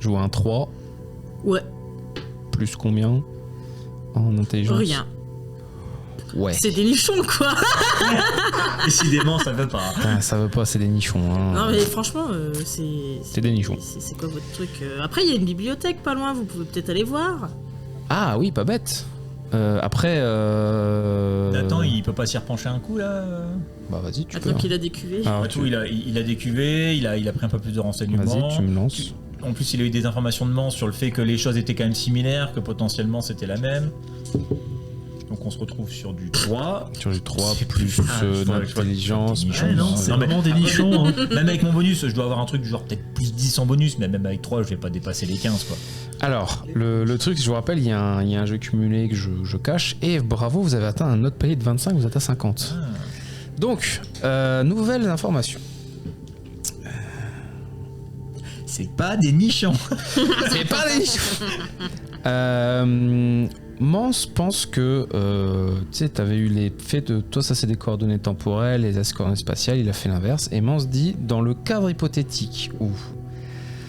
Je vois un 3, Ouais, plus combien en intelligence? rien. Ouais. C'est des nichons quoi. Décidément, ça veut pas. Putain, ça veut pas, c'est des nichons. Hein. Non mais franchement, C'est des nichons. C'est quoi votre truc Après, il y a une bibliothèque pas loin, vous pouvez peut-être aller voir. Ah oui, pas bête. Après. Nathan, il peut pas s'y repencher un coup là Bah vas-y, tu peux. Attends qu'il a des cuvées. Ah, Après tout, il a des cuvées, il a pris un peu plus de renseignements. vas-y, tu me lances. En plus, il a eu des informations de Mance sur le fait que les choses étaient quand même similaires, que potentiellement c'était la même. Donc on se retrouve sur du 3. Sur du 3 C'est plus plus- Ah, je vois, d'intelligence. des nichons. Ouais, non, Non, c'est mais- vraiment des nichons. Hein. Même avec mon bonus, je dois avoir un truc du genre peut-être plus 10 en bonus, mais même avec 3, je vais pas dépasser les 15 quoi. Alors, le truc, je vous rappelle, il y a un jeu cumulé que je cache. Et bravo, vous avez atteint un autre palier de 25, vous êtes à 50. Ah. Donc, nouvelles informations. C'est pas des nichons. C'est pas des Mance pense que tu sais, t'avais eu les faits de toi, ça c'est des coordonnées temporelles, les coordonnées spatiales, il a fait l'inverse. Et Mance dit dans le cadre hypothétique où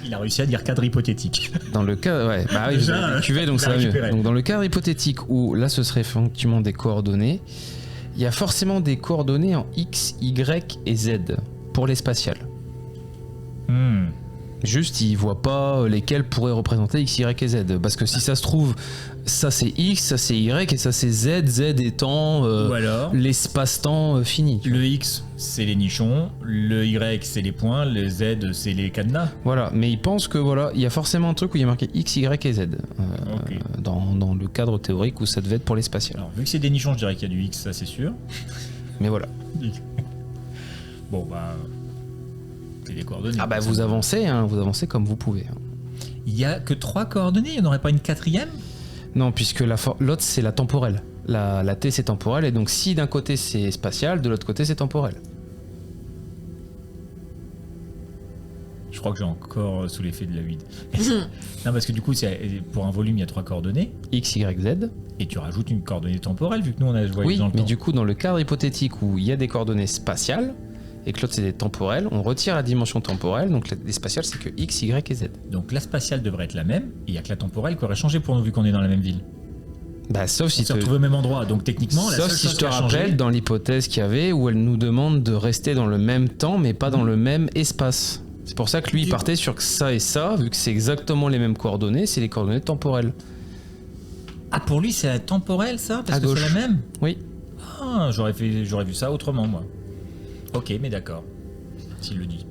Il a réussi à dire cadre hypothétique. dans le cadre, ouais, bah oui, Déjà, vous avez des cuvées, donc je ça va l'ai mieux. récupéré. Donc dans le cadre hypothétique où là ce serait effectivement des coordonnées, il y a forcément des coordonnées en X, Y et Z pour les spatiales. Juste, il voit pas lesquelles pourraient représenter X, Y et Z. Parce que si ça se trouve, ça c'est X, ça c'est Y et ça c'est Z, Z étant Ou alors, l'espace-temps fini. tu vois. le X, c'est les nichons, le Y, c'est les points, le Z, c'est les cadenas. Voilà, mais il pense que voilà, il y a forcément un truc où il y a marqué X, Y et Z. Ok. Dans le cadre théorique où ça devait être pour les spatiales. Alors, vu que c'est des nichons, je dirais qu'il y a du X, ça c'est sûr. Mais voilà. Bon, bah. C'est des coordonnées. Ah bah vous avancez comme vous pouvez. Hein. Il y a que 3 coordonnées, il n'y en aurait pas une 4e? Non, puisque l'autre c'est la temporelle. La T c'est temporelle, et donc si d'un côté c'est spatial, de l'autre côté c'est temporel. Je crois que j'ai encore sous l'effet de la 8. Non, parce que du coup, pour un volume, il y a 3 coordonnées, X, Y, Z. et tu rajoutes une coordonnée temporelle, vu que nous on a joué Oui, dans le mais temps. du coup, dans le cadre hypothétique où il y a des coordonnées spatiales et que l'autre c'est des temporelles, on retire la dimension temporelle, donc les spatiales c'est que X, Y et Z. Donc la spatiale devrait être la même, et il n'y a que la temporelle qui aurait changé pour nous, vu qu'on est dans la même ville. Bah, sauf On si, s'est retrouvés au même endroit, donc techniquement, la sauf seule si chose je te qui a changé- rappelle dans l'hypothèse qu'il y avait où elle nous demande de rester dans le même temps mais pas dans le même espace. C'est pour ça que lui il Du partait sur que ça et ça, vu que c'est exactement les mêmes coordonnées, c'est les coordonnées temporelles. Ah, pour lui, c'est la temporelle, ça? Parce À que gauche. c'est la même? Oui. Ah, j'aurais vu ça autrement, moi. Ok, mais d'accord. S'il le dit.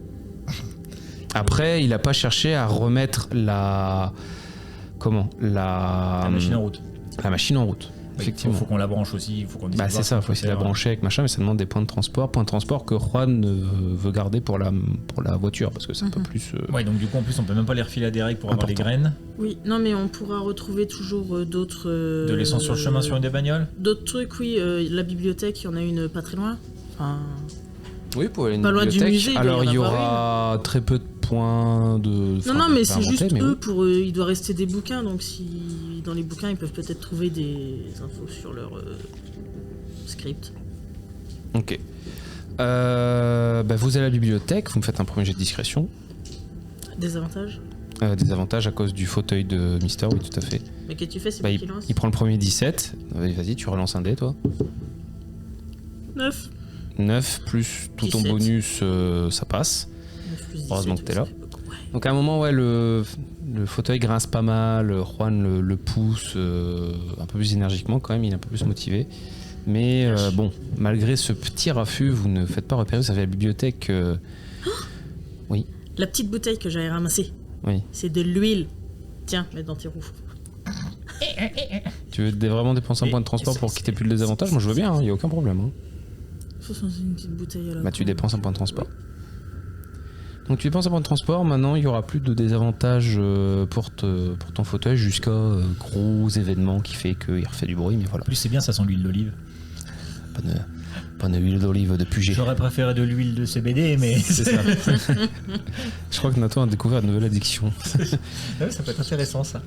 Après, il a pas cherché à remettre la La machine en route. la machine en route. Il Effectivement. faut qu'on la branche aussi, il faut qu'on Bah décide c'est de ça, voir faut ce essayer de la qu'on peut brancher avec machin, mais ça demande des points de transport que Juan veut garder pour la voiture, parce que c'est un peu plus... faire. Ouais, donc du coup, en plus, on peut même pas les refiler à des règles pour avoir les Important. graines. Oui, non mais on pourra retrouver toujours d'autres... De l'essence sur le chemin sur une des bagnoles. D'autres trucs, oui. La bibliothèque, il y en a une pas très loin. Enfin, Oui, pour aller à une Pas loin du bibliothèque. musée, il doit y Alors en il y avoir aura très peu de points de... non, enfin, non, mais pas c'est inventés, juste mais eux, oui. pour eux, il doit rester des bouquins, donc si dans les bouquins, ils peuvent peut-être trouver des infos sur leur script. Ok. Bah, vous allez à la bibliothèque, vous me faites un premier jet de discrétion. Des avantages. Des avantages à cause du fauteuil de Mister, oui tout à fait. Mais qu'est-ce que tu fais, c'est Bah, pas il, qui lance il prend le premier 17. Vas-y, tu relances un dé toi. 9. 9 plus tout ton 17. bonus, ça passe. 9 plus 17, Heureusement que t'es là. ça fait beaucoup. Ouais. Donc à un moment, ouais, Le fauteuil grince pas mal, Juan le pousse un peu plus énergiquement quand même, il est un peu plus motivé. Mais bon, malgré ce petit raffut, vous ne faites pas repérer, vous savez, la bibliothèque... Oui, La petite bouteille que j'avais ramassée, oui. c'est de l'huile. Tiens, mets dans tes roues. Tu veux vraiment dépenser un point de transport pour quitter plus le désavantage? Moi je veux bien, il n'y a aucun problème. Hein. C'est une petite bouteille à la Bah tu con. dépenses un point de transport. Donc tu dépenses un point de transport, maintenant il n'y aura plus de désavantage pour ton fauteuil jusqu'à gros événement qui fait qu'il refait du bruit, mais voilà. En plus, c'est bien, ça sent l'huile d'olive. Pas de huile d'olive de Puget. J'aurais préféré de l'huile de CBD, mais. C'est ça. Je crois que Nathan a découvert une nouvelle addiction. Ouais, ça peut être intéressant, ça.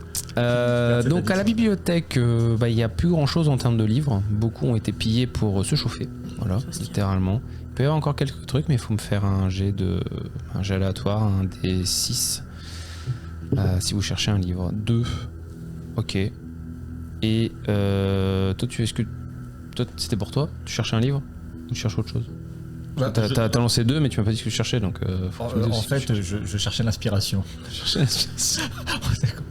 Donc à la bibliothèque, il n'y a plus grand chose en termes de livres. Beaucoup ont été pillés pour se chauffer. Voilà, Ça se tient. littéralement. Il peut y avoir encore quelques trucs, mais il faut me faire un jet aléatoire, un des 6. Si vous cherchez un livre. 2. Ok. Et toi, toi, c'était pour toi? Tu cherchais un livre? Ou tu cherches autre chose? Bah, T'as lancé 2, mais tu m'as pas dit ce que tu cherchais, donc... faut que tu me dises en ce que tu fait, je cherchais l'inspiration. cherchais.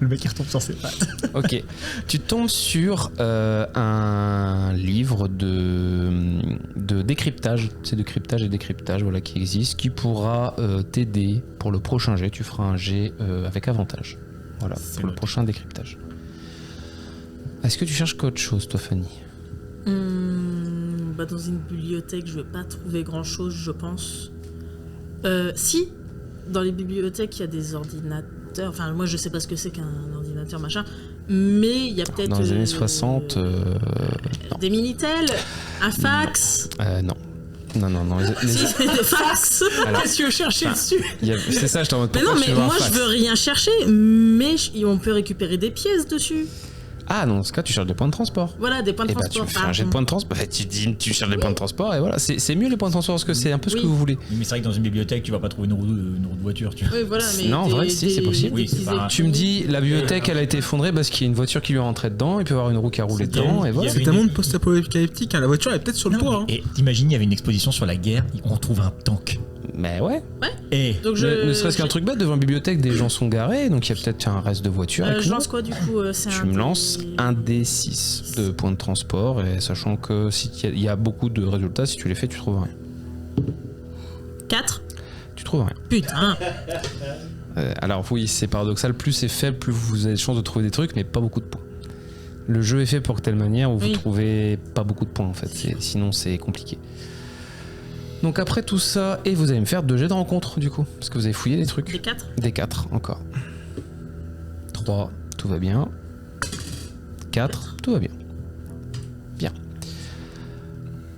Le mec, il retombe sur ses pattes. Ok. Tu tombes sur un livre de décryptage. C'est de cryptage et décryptage, voilà, qui existe, qui pourra t'aider pour le prochain jet. Tu feras un jet avec avantage. Voilà, C'est pour le noté. prochain décryptage. Est-ce que tu cherches qu'autre chose, toi, Fanny? Dans une bibliothèque, je vais pas trouver grand chose, je pense. Si, dans les bibliothèques, il y a des ordinateurs. Enfin, moi, je sais pas ce que c'est qu'un ordinateur, machin. Mais il y a peut-être. Dans les années 60... Des Minitel, un fax. non. Non. Si, c'est des fax. Alors, Qu'est-ce que tu veux chercher dessus? c'est ça, je t'en mode Mais non, mais moi, je veux rien chercher. Mais on peut récupérer des pièces dessus. Ah, non, dans ce cas, tu cherches des points de transport. Voilà, des points de Et bah transport. tu fais un jet de points de transport. Tu cherches des points de transport et voilà. C'est mieux les points de transport parce que c'est un peu ce Oui. que vous voulez. Mais c'est vrai que dans une bibliothèque, tu vas pas trouver une roue de voiture, tu vois. Oui, voilà, mais Non, en vrai, si, c'est possible. Oui, c'est pas- Tu me dis, la bibliothèque elle a été effondrée parce qu'il y a une voiture qui lui est rentrée dedans, il peut y avoir une roue qui a roulé Il y a dedans une- et voilà. il y avait C'est un monde post-apocalyptique, hein. La voiture elle est peut-être sur le toit. Hein. Et t'imagines, il y avait une exposition sur la guerre, on trouve un tank. Mais ouais. Et Donc Ne serait-ce qu'un truc bête, devant la bibliothèque, des gens sont garés, donc il y a peut-être un reste de voiture. avec je nous. lance quoi du coup c'est Tu un me des- lances un D6 de points de transport, et sachant que si il y a beaucoup de résultats, si tu les fais, tu trouves rien. 4. Tu trouves rien. Putain. Alors oui, c'est paradoxal, plus c'est faible, plus vous avez de chances de trouver des trucs, mais pas beaucoup de points. Le jeu est fait pour telle manière où vous Oui. trouvez pas beaucoup de points en fait, sinon c'est compliqué. Donc après tout ça, et vous allez me faire 2 jets de rencontre du coup, parce que vous avez fouillé des trucs. Des 4. Des 4 encore. 3, tout va bien. 4, tout va bien. Bien.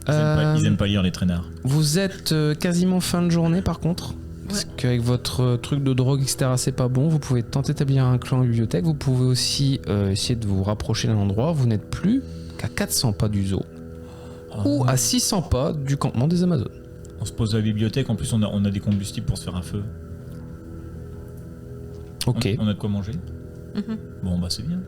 ils aiment pas lire les traînards. Vous êtes quasiment fin de journée par contre. Parce qu'avec votre truc de drogue, etc., c'est pas bon. Vous pouvez tenter d'établir un clan en bibliothèque. Vous pouvez aussi essayer de vous rapprocher d'un endroit. Vous n'êtes plus qu'à 400 pas du zoo. Ou à 600 pas du campement des Amazones. On se pose à la bibliothèque, en plus on a des combustibles pour se faire un feu. Ok. On a de quoi manger. Bon bah c'est bien.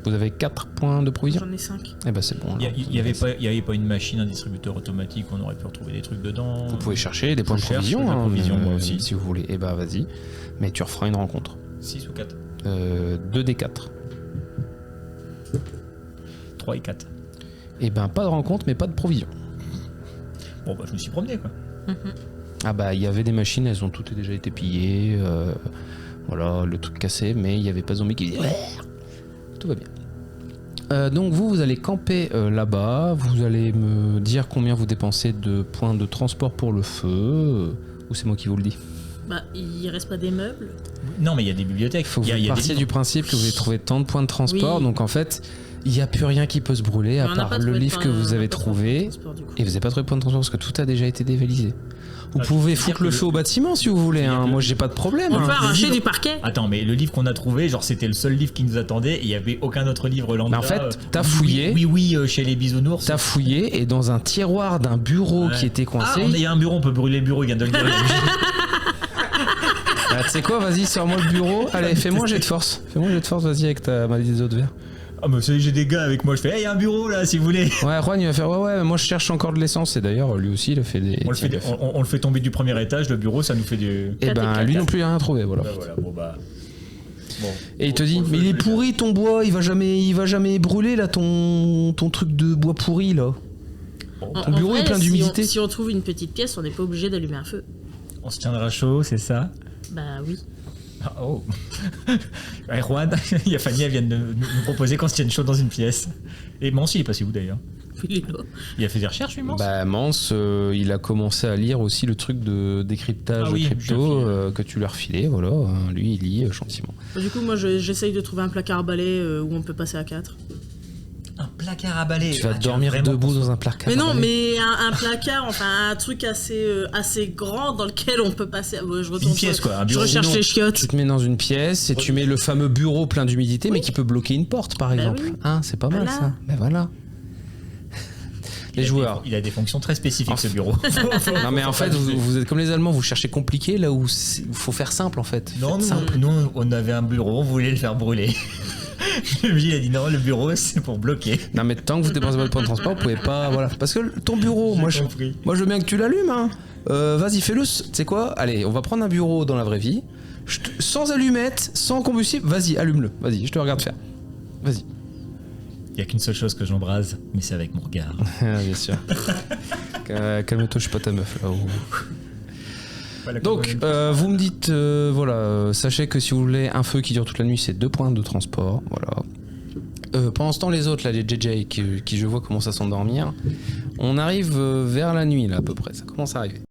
Vous avez 4 points de provision. J'en ai 5. Eh ben c'est bon. alors. Il y avait pas une machine, un distributeur automatique, on aurait pu retrouver des trucs dedans. Vous pouvez chercher des points de Je cherche provision. de la provision, moi mais, aussi. si vous voulez. Eh ben vas-y. Mais tu referas une rencontre. 6 ou 4 2 des 4. 3 et 4. Eh ben pas de rencontre, mais pas de provision. Bon bah je me suis promené quoi. Ah bah il y avait des machines, elles ont toutes déjà été pillées, voilà, le truc cassé, mais il n'y avait pas de zombie qui disait tout va bien. Donc vous allez camper là-bas, vous allez me dire combien vous dépensez de points de transport pour le feu, ou c'est moi qui vous le dis. Bah, il reste pas des meubles. Non mais il y a des bibliothèques. Il faut que Il y a vous des partiez livres. du principe que vous avez trouvé tant de points de transport, Oui. donc en fait il n'y a plus rien qui peut se brûler à Mais on n'a part pas le trouvé de livre que point- vous on n'a avez pas trouvé de trouvé. transport, du coup. Et vous n'avez pas trouvé de point de transport parce que tout a déjà été dévalisé. Vous pouvez dire foutre que le le- feu au bâtiment si vous voulez, C'est-à-dire hein. que- Moi j'ai pas de problème. On hein. peut arracher livre- du parquet. Attends mais le livre qu'on a trouvé, genre c'était le seul livre qui nous attendait et il y avait aucun autre livre lambda. Mais en fait, t'as oui, fouillé. Oui, chez les bisounours. T'as fouillé et dans un tiroir d'un bureau Ouais. qui était Ah, coincé. il y a un bureau, on peut brûler le bureau, il vient de le dire. Ah, tu sais quoi, vas-y, sors-moi le bureau. Allez, fais-moi un jet de force. Fais-moi un jet de force, vas-y, avec ta maladie des eaux de verre. Ah mais vous savez, j'ai des gars avec moi, je fais, hey, il y a un bureau là si vous voulez. Ouais, Juan, il va faire ouais, moi je cherche encore de l'essence. Et d'ailleurs, lui aussi, il a fait des. On le, fait, on le fait tomber du premier étage, le bureau ça nous fait du... Et ben, lui non plus, il a rien trouvé, voilà. Bah, voilà, bon bah... Et il te dit, mais il est pourri ton bois, il va jamais brûler là ton truc de bois pourri là. Ton bureau est plein d'humidité. Si on trouve une petite pièce, on n'est pas obligé d'allumer un feu. On se tiendra chaud, c'est ça? Bah oui. Ah, oh. Ouais, Juan, il y a Fanny, elle vient de nous proposer qu'on se tienne chaud dans une pièce. Et Mance, il est passé où d'ailleurs? Il est là. Il a fait des recherches, lui, Mance? Bah Mance, il a commencé à lire aussi le truc de décryptage Ah oui, crypto que tu lui as refilé, voilà. Lui, il lit gentiment. Du coup, moi, j'essaye de trouver un placard à balai où on peut passer à 4. Un placard à balai. Tu vas dormir debout dans un placard. Mais non, à balai. mais un placard, enfin un truc assez grand dans lequel on peut passer. Ouais, je retourne Une pièce, quoi, un Je bureau. recherche Sinon, les chiottes. Tu te mets dans une pièce et tu mets le fameux bureau plein d'humidité, mais qui peut bloquer une porte, par exemple. oui. Hein, c'est pas mal Voilà. ça. Ben voilà. Les joueurs. Il a des fonctions très spécifiques, ce bureau. Non mais en fait, vous êtes comme les Allemands, vous cherchez compliqué là où il faut faire simple en fait. Non, Faites simple. nous, on avait un bureau, on voulait le faire brûler. Le MJ, il a dit non, le bureau, c'est pour bloquer. Non mais tant que vous dépensez pas de point de transport, vous pouvez pas, voilà. Parce que ton bureau, moi je veux bien que tu l'allumes. Hein. Vas-y, fais-le. Tu sais quoi? Allez, on va prendre un bureau dans la vraie vie, sans allumette, sans combustible. Vas-y, allume-le. Vas-y, je te regarde faire. Vas-y. Il n'y a qu'une seule chose que j'embrase, mais c'est avec mon regard. Bien sûr. Calme-toi, je suis pas ta meuf là. Voilà, Donc, vous me dites, voilà, sachez que si vous voulez un feu qui dure toute la nuit, c'est 2 points de transport, voilà. Pendant ce temps, les autres, là, les JJ, qui je vois commencent à s'endormir, on arrive vers la nuit, là, à peu près, ça commence à arriver.